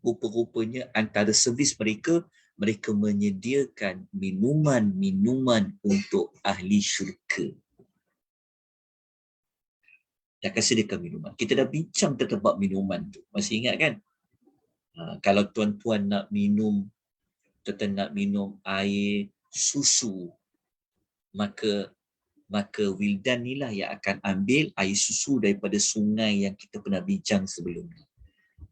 rupa-rupanya antara servis mereka, mereka menyediakan minuman-minuman untuk ahli syurga. Dia akan sediakan minuman. Kita dah bincang tentang bab minuman tu. Masih ingat kan? Kalau tuan-tuan nak minum air susu, maka Wildan ni lah yang akan ambil air susu daripada sungai yang kita pernah bincang sebelum ni.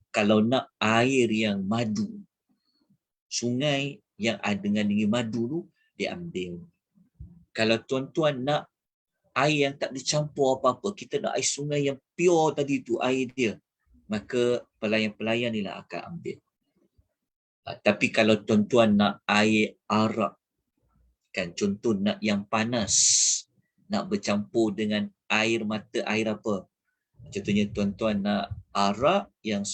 Kalau nak air yang madu, sungai yang ada dengan madu tu, dia ambil. Kalau tuan-tuan nak air yang tak dicampur apa-apa, kita nak air sungai yang pure tadi tu, air dia, maka pelayan-pelayan ni lah akan ambil. Tapi kalau tuan-tuan nak air arak, kan, contoh nak yang panas, nak bercampur dengan air mata, air apa? Contohnya tuan-tuan nak arak yang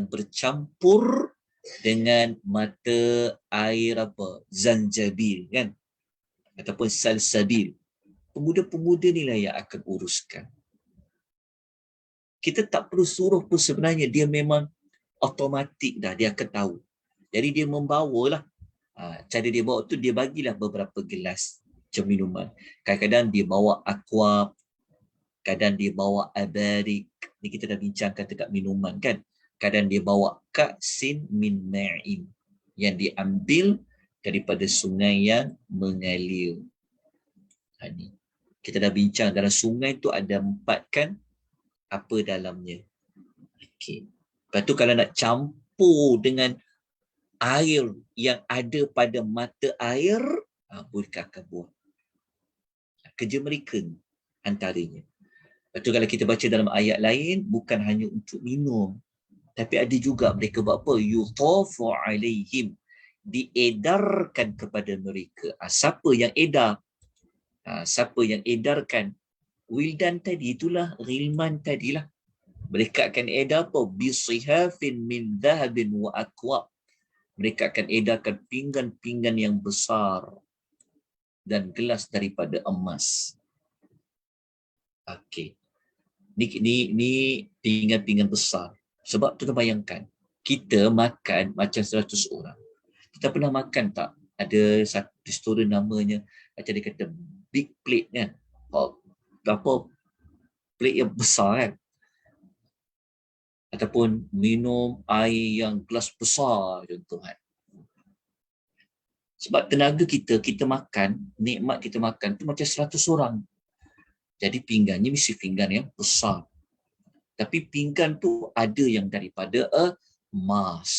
bercampur dengan mata air apa? Zanjabil, kan? Ataupun salsabil. Pemuda-pemuda ni lah yang akan uruskan. Kita tak perlu suruh pun sebenarnya, dia memang automatik dah, dia akan tahu. Jadi dia membawalah. Cara dia bawa tu, dia bagilah beberapa gelas macam minuman. Kadang-kadang dia bawa aqua, kadang dia bawa abarik. Ni kita dah bincangkan dekat minuman, kan. Kadang dia bawa ka'sin min ma'in, yang diambil daripada sungai yang mengalir. Ni kita dah bincang, dalam sungai tu ada 4, kan, apa dalamnya. Okey. Lepas tu kalau nak campur dengan air yang ada pada mata air, boleh akan buat. Kerja mereka ni antaranya. Lepas tu kalau kita baca dalam ayat lain, bukan hanya untuk minum, tapi ada juga mereka buat apa? Yutafu alaihim, diedarkan kepada mereka. Siapa yang edar? Siapa yang edarkan? Wildan tadi, itulah Ghilman tadilah. Mereka akan edar apa? Bisihafin min dhahabin wa akwab. Mereka akan edarkan pinggan-pinggan yang besar dan gelas daripada emas. Okey. Ni pinggan-pinggan besar. Sebab tu bayangkan, kita makan macam 100 orang. Kita pernah makan tak? Ada satu restoran namanya, macam dia kata big plate, kan? Berapa plate yang besar, kan? Ataupun minum air yang gelas besar contoh, kan? Sebab tenaga kita makan, nikmat kita makan tu macam 100 orang. Jadi pinggannya mesti pinggan yang besar. Tapi pinggan tu ada yang daripada emas.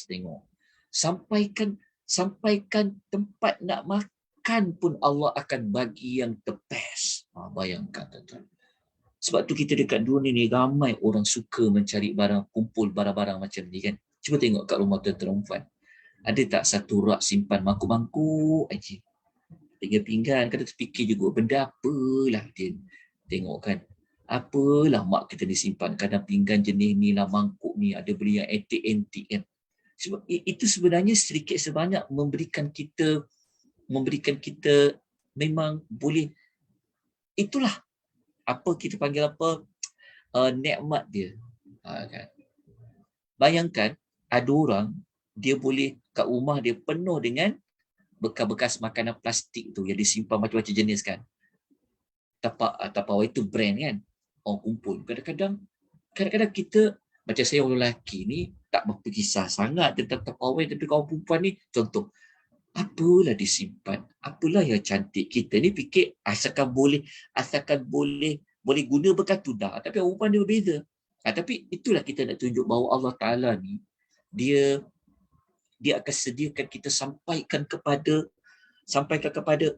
Tengok. Sampaikan tempat nak makan pun Allah akan bagi yang the best. Bayangkan, tuan-tuan. Sebab tu kita dekat dunia ni ramai orang suka mencari barang, kumpul barang-barang macam ni, kan. Cuba tengok kat rumah tuan-tuan. Ada tak satu rak simpan mangkuk-mangkuk aja? Pinggan-pinggan, kadang terfikir juga, benda apalah dia. Tengok, kan. Apalah mak kita disimpan. Kadang pinggan jenis ni lah, mangkuk ni, ada beli yang antik-antik, kan. Sebab itu sebenarnya sedikit sebanyak memberikan kita memang boleh, itulah apa kita panggil apa, nikmat dia. Kan. Bayangkan ada orang, dia boleh kat rumah dia penuh dengan bekas-bekas makanan plastik tu yang disimpan macam-macam jenis, kan. Tupperware itu brand, kan. Orang kumpul. Kadang-kadang kita, macam saya orang lelaki ni, tak berapa kisah sangat tentang Tupperware, tapi kawan perempuan ni, contoh, apalah disimpan, apalah yang cantik. Kita ni fikir asalkan boleh guna bekas tu dah. Tapi orang perempuan dia berbeza. Tapi itulah kita nak tunjuk bahawa Allah Ta'ala ni, dia dia akan sediakan kita sampaikan kepada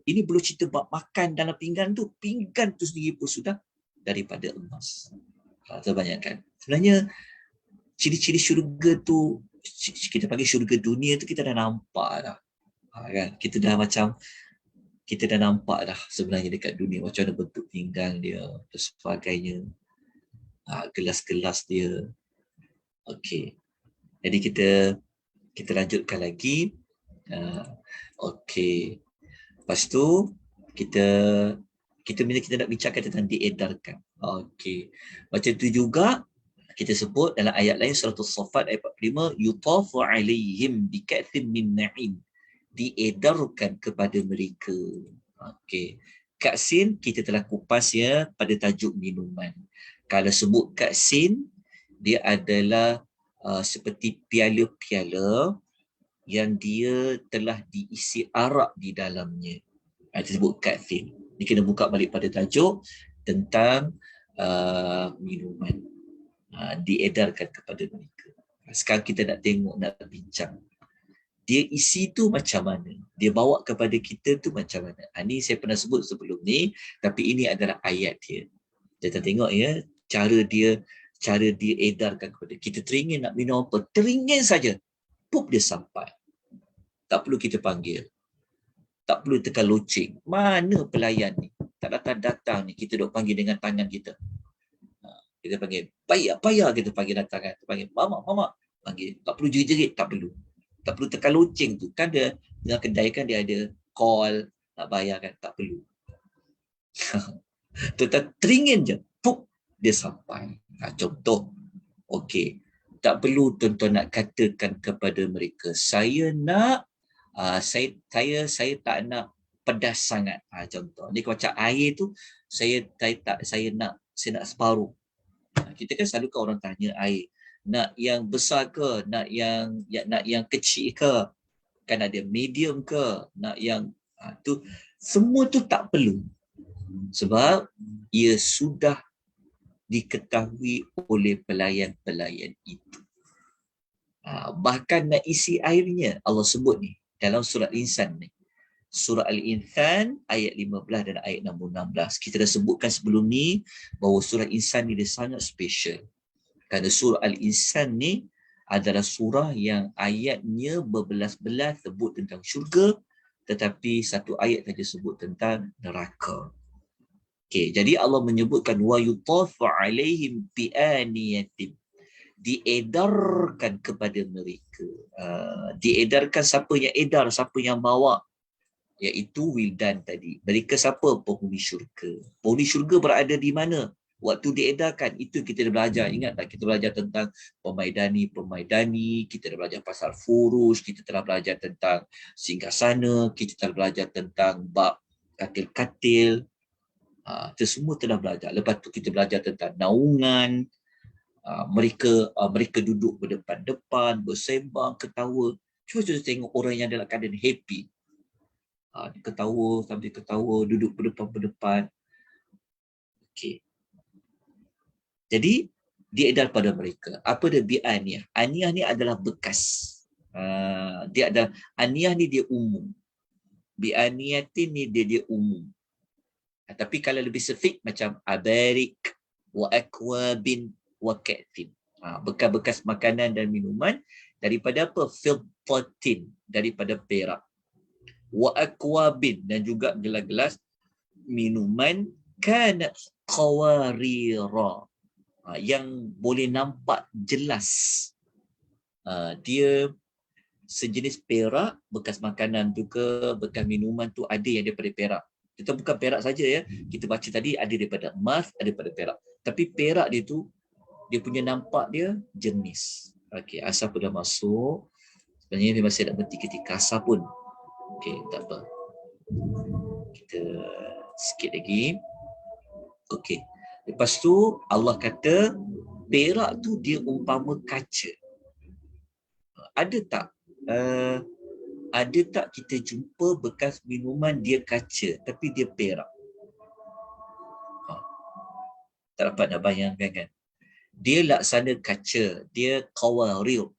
ini belum cerita bab makan dalam pinggan tu sendiri pun sudah daripada emas. Terbayangkan. Sebenarnya ciri-ciri syurga tu, kita panggil syurga dunia tu kita dah nampak dah. Kan? Kita dah nampak dah sebenarnya dekat dunia macam mana bentuk pinggang dia dan sebagainya. Gelas-gelas dia. Okey. Jadi kita lanjutkan lagi. Okey. Lepas tu bila kita nak bincangkan tentang diedarkan. Okey. Macam tu juga kita sebut dalam ayat lain surah As-Saffat ayat 45, yutafu alaihim bikathin min na'im. Diedarkan kepada mereka. Okey. Kaksin kita telah kupas ya pada tajuk minuman. Kalau sebut kaksin, dia adalah seperti piala-piala yang dia telah diisi arak di dalamnya. Itu disebut kaksin. Ini kena buka balik pada tajuk tentang minuman. Diedarkan kepada mereka. Sekarang kita nak tengok, nak bincang. Dia isi tu macam mana? Dia bawa kepada kita tu macam mana? Ini saya pernah sebut sebelum ni, tapi ini adalah ayat dia. Kita tengok ya, cara dia edarkan kepada kita. Teringin nak minum apa? Teringin saja. Pup dia sampai. Tak perlu kita panggil. Tak perlu tekan loceng. Mana pelayan ni? Tak datang-datang ni. Kita duk panggil dengan tangan kita. Kita panggil, payah kita panggil datang kan. Kita panggil, mama. Panggil. Tak perlu jerit-jerit. Tak perlu tekan loceng tu. Kan dia, dengan kedai kan dia ada call, nak bayar kan. Tak perlu. Tetap teringin je. Pup, dia sampai. Contoh. Okey. Tak perlu tuan-tuan nak katakan kepada mereka, saya nak saya tak nak pedas sangat. Contoh. Ni macam air tu saya nak separuh. Kita kan selalu kan orang tanya air, nak yang besar ke, nak yang kecil ke, kan ada medium ke, nak yang tu, semua tu tak perlu. Sebab ia sudah diketahui oleh pelayan-pelayan itu. Bahkan nak isi airnya, Allah sebut ni dalam surah Al-Insan ni. Surah Al-Insan ayat 15 dan ayat 16. Kita dah sebutkan sebelum ni bahawa surah Al-Insan ni dia sangat special. Kerana surah Al-Insan ni adalah surah yang ayatnya berbelas-belas sebut tentang syurga, tetapi satu ayat saja sebut tentang neraka. Okey, jadi Allah menyebutkan wa yutafu alaihim bi aniyatin. Diedarkan kepada mereka. Diedarkan, siapa yang edar, siapa yang bawa, iaitu wildan tadi. Mereka siapa? Penghuni syurga. Penghuni syurga berada di mana? Waktu diedarkan, itu kita dah belajar. Ingat tak, kita belajar tentang pemaidani, kita dah belajar pasal furush, kita telah belajar tentang singgasana, kita telah belajar tentang bab katil-katil. Itu semua telah belajar. Lepas tu kita belajar tentang naungan. Mereka duduk berdepan-depan, bersembang, ketawa. Cuba tengok orang yang dalam keadaan happy. Ketawa, sambil ketawa, duduk berdepan-depan. Okey. Jadi, diedar pada mereka. Apa dia bi'aniyah? Aniyah ni adalah bekas. Dia ada aniyah ni dia umum. Bi'aniyatin ni dia umum. Tapi kalau lebih spesifik macam abarik wa akwabin wa ka'tin. Bekas-bekas makanan dan minuman daripada apa? Fiddatin, daripada perak. Wa akwabin, dan juga gelas-gelas minuman kanat qawarira, yang boleh nampak jelas. Dia sejenis perak, bekas makanan juga, bekas minuman tu ada yang daripada perak. Kita bukan perak saja ya. Kita baca tadi ada daripada emas, ada daripada perak. Tapi perak dia tu, dia punya nampak dia jenis. Okey, asal pun dah masuk. Sebenarnya dia masih nak berhenti ketika asal pun. Okey, tak apa. Kita sikit lagi. Okey. Lepas tu Allah kata perak tu dia umpama kaca. Ada tak kita jumpa bekas minuman dia kaca tapi dia perak? Tak dapat nak bayangkan kan? Dia laksana kaca, dia qawaril.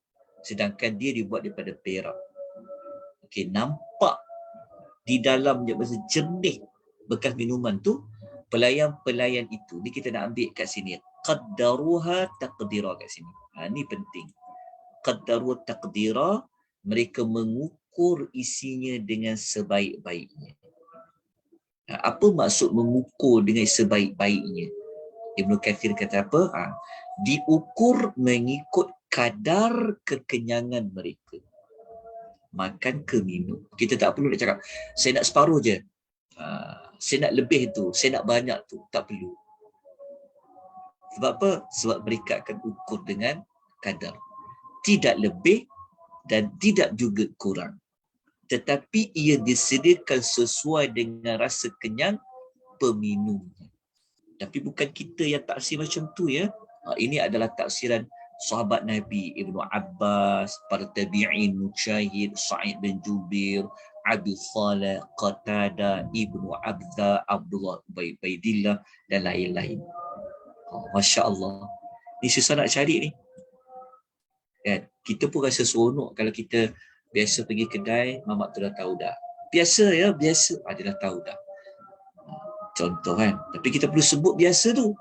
sedangkan dia dibuat daripada perak. Okey, nampak di dalamnya masa jernih bekas minuman tu, pelayan-pelayan itu, ni kita nak ambil kat sini, qaddaruha taqdira kat sini. Ni penting. Qaddaru taqdira, mereka mengukur isinya dengan sebaik-baiknya. Apa maksud mengukur dengan sebaik-baiknya? Ibnu Katsir kata apa? Diukur mengikut kadar kekenyangan mereka. Makan ke minum. Kita tak perlu nak cakap, saya nak separuh je. Saya nak lebih tu, saya nak banyak tu. Tak perlu. Sebab apa? Sebab mereka akan ukur dengan kadar. Tidak lebih dan tidak juga kurang. Tetapi ia disediakan sesuai dengan rasa kenyang peminumnya. Tapi bukan kita yang taksir macam tu ya. Ini adalah taksiran sahabat Nabi, Ibnu Abbas, para tabi'in, Mujahid, Sa'id bin Jubair, Abi Saleh, Qatadah, Ibnu Abza, Abdullah Baidillah dan lain-lain. Masya Allah. Ni susah nak cari ni. Kan? Kita pun rasa seronok kalau kita biasa pergi kedai, mamak tu dah tahu dah. Biasa ya, biasa. Dia dah tahu dah. Contoh kan. Tapi kita perlu sebut biasa tu.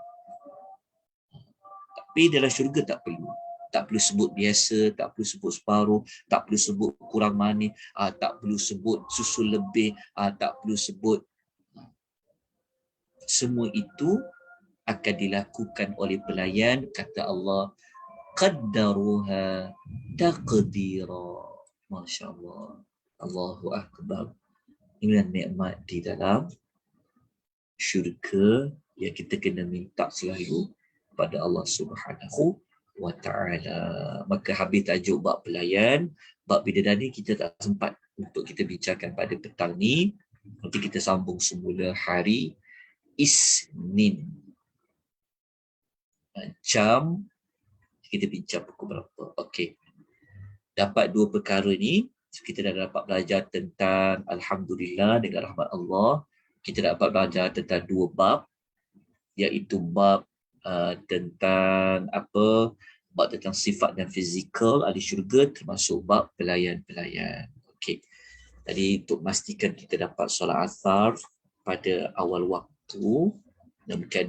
Tapi dalam syurga tak perlu. Tak perlu sebut biasa, tak perlu sebut separuh, tak perlu sebut kurang manis, tak perlu sebut susu lebih, tak perlu sebut. Semua itu akan dilakukan oleh pelayan, kata Allah, qaddaruha taqdira. Masya Allah. Allahu Akbar. Inilah nikmat di dalam syurga yang kita kena minta selalu pada Allah Subhanahu wa ta'ala. Maka habis tajuk bab pelayan, bab bidadari kita tak sempat untuk kita bincangkan pada petang ni. Nanti kita sambung semula hari Isnin. Jam kita bincang pukul berapa. Okey. Dapat dua perkara ni, kita dah dapat belajar tentang Alhamdulillah dengan rahmat Allah. Kita dapat belajar tentang dua bab, iaitu bab tentang bab tentang sifat dan fizikal ahli syurga, termasuk bab pelayan-pelayan. Okey. Tadi untuk memastikan kita dapat solat asar pada awal waktu dan mungkin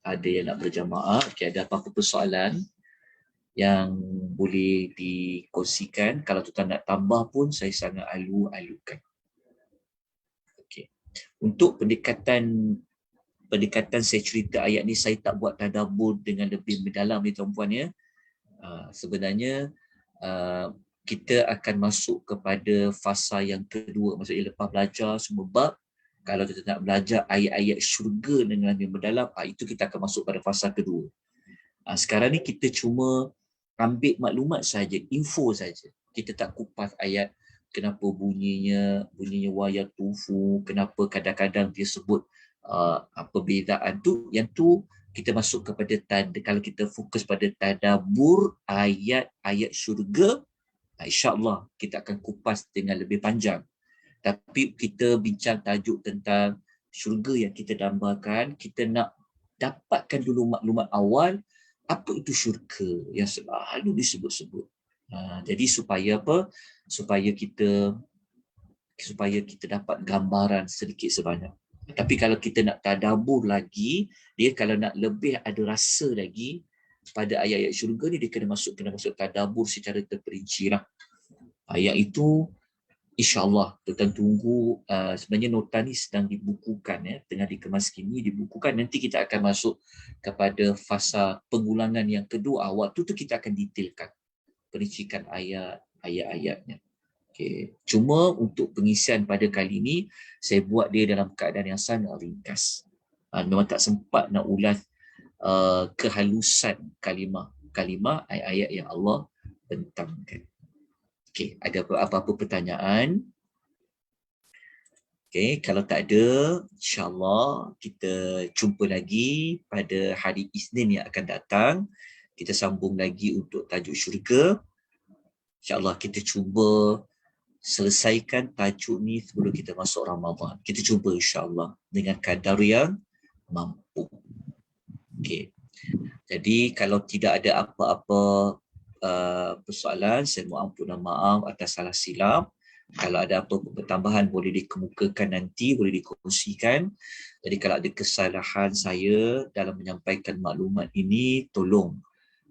ada yang nak berjamaah. Okey, ada apa-apa persoalan yang boleh dikongsikan? Kalau tuan nak tambah pun saya sangat alu-alukan. Okey. Untuk pendekatan saya cerita ayat ni, saya tak buat tadabbur dengan lebih mendalam ni tuan-puan ya. Sebenarnya kita akan masuk kepada fasa yang kedua, maksudnya lepas belajar semua bab, kalau kita nak belajar ayat-ayat syurga dengan lebih mendalam, itu kita akan masuk pada fasa kedua. Sekarang ni kita cuma ambil maklumat saja, info saja. Kita tak kupas ayat, kenapa bunyinya wa yatufu, kenapa kadang-kadang dia sebut perbezaan tu. Yang tu kita masuk kepada kalau kita fokus pada tadabbur ayat-ayat syurga, insya-Allah kita akan kupas dengan lebih panjang. Tapi kita bincang tajuk tentang syurga yang kita dambakan, kita nak dapatkan dulu maklumat awal apa itu syurga yang selalu disebut-sebut. Jadi supaya apa? Supaya kita dapat gambaran sedikit sebanyak. Tapi kalau kita nak tadabbur lagi, dia kalau nak lebih ada rasa lagi pada ayat-ayat syurga ni, dia kena masuk tadabbur secara terperinci lah. Ayat itu insya-Allah tuan tunggu. Sebenarnya nota ni sedang dibukukan ya, tengah dikemas kini, dibukukan. Nanti kita akan masuk kepada fasa pengulangan yang kedua. Waktu tu kita akan detailkan perincikan ayat-ayatnya. Okay. Cuma untuk pengisian pada kali ini, saya buat dia dalam keadaan yang sangat ringkas. Memang tak sempat nak ulas kehalusan kalimah ayat-ayat yang Allah bentangkan. Okay. Ada apa-apa pertanyaan? Okay. Kalau tak ada, insyaAllah kita jumpa lagi pada hari Isnin yang akan datang. Kita sambung lagi untuk tajuk syurga. InsyaAllah kita cuba selesaikan tajuk ni sebelum kita masuk Ramadan. Kita cuba insya-Allah dengan kadar yang mampu. Okey. Jadi kalau tidak ada apa-apa persoalan, saya mohon ampunan maaf atas salah silap. Kalau ada apa-apa pertambahan boleh dikemukakan nanti, boleh dikongsikan. Jadi kalau ada kesalahan saya dalam menyampaikan maklumat ini, tolong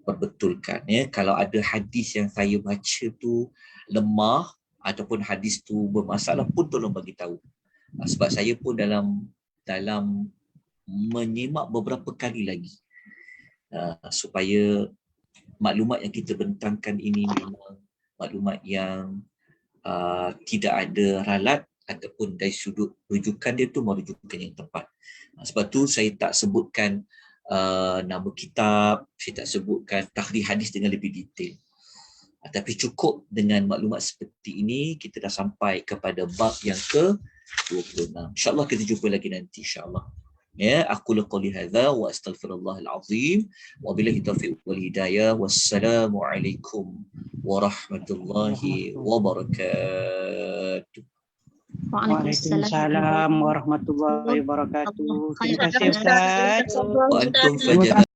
perbetulkan. Ya. Kalau ada hadis yang saya baca tu lemah ataupun hadis tu bermasalah pun tolong bagi tahu. Sebab saya pun dalam menyimak beberapa kali lagi supaya maklumat yang kita bentangkan ini memang maklumat yang tidak ada ralat ataupun dari sudut rujukan dia tu merujukan yang tepat. Sebab tu saya tak sebutkan nama kitab, saya tak sebutkan tahrij hadis dengan lebih detail. Tapi cukup dengan maklumat seperti ini, kita dah sampai kepada bab yang ke-26. InsyaAllah kita jumpa lagi nanti insyaAllah. Ya, aku qouli hadza wa astaghfirullahal azim wa billahi taufiq wal hidayah. Wassalamualaikum warahmatullahi wabarakatuh. Waalaikumsalam warahmatullahi wabarakatuh. Terima kasih Ustaz. Wa antum fajazah.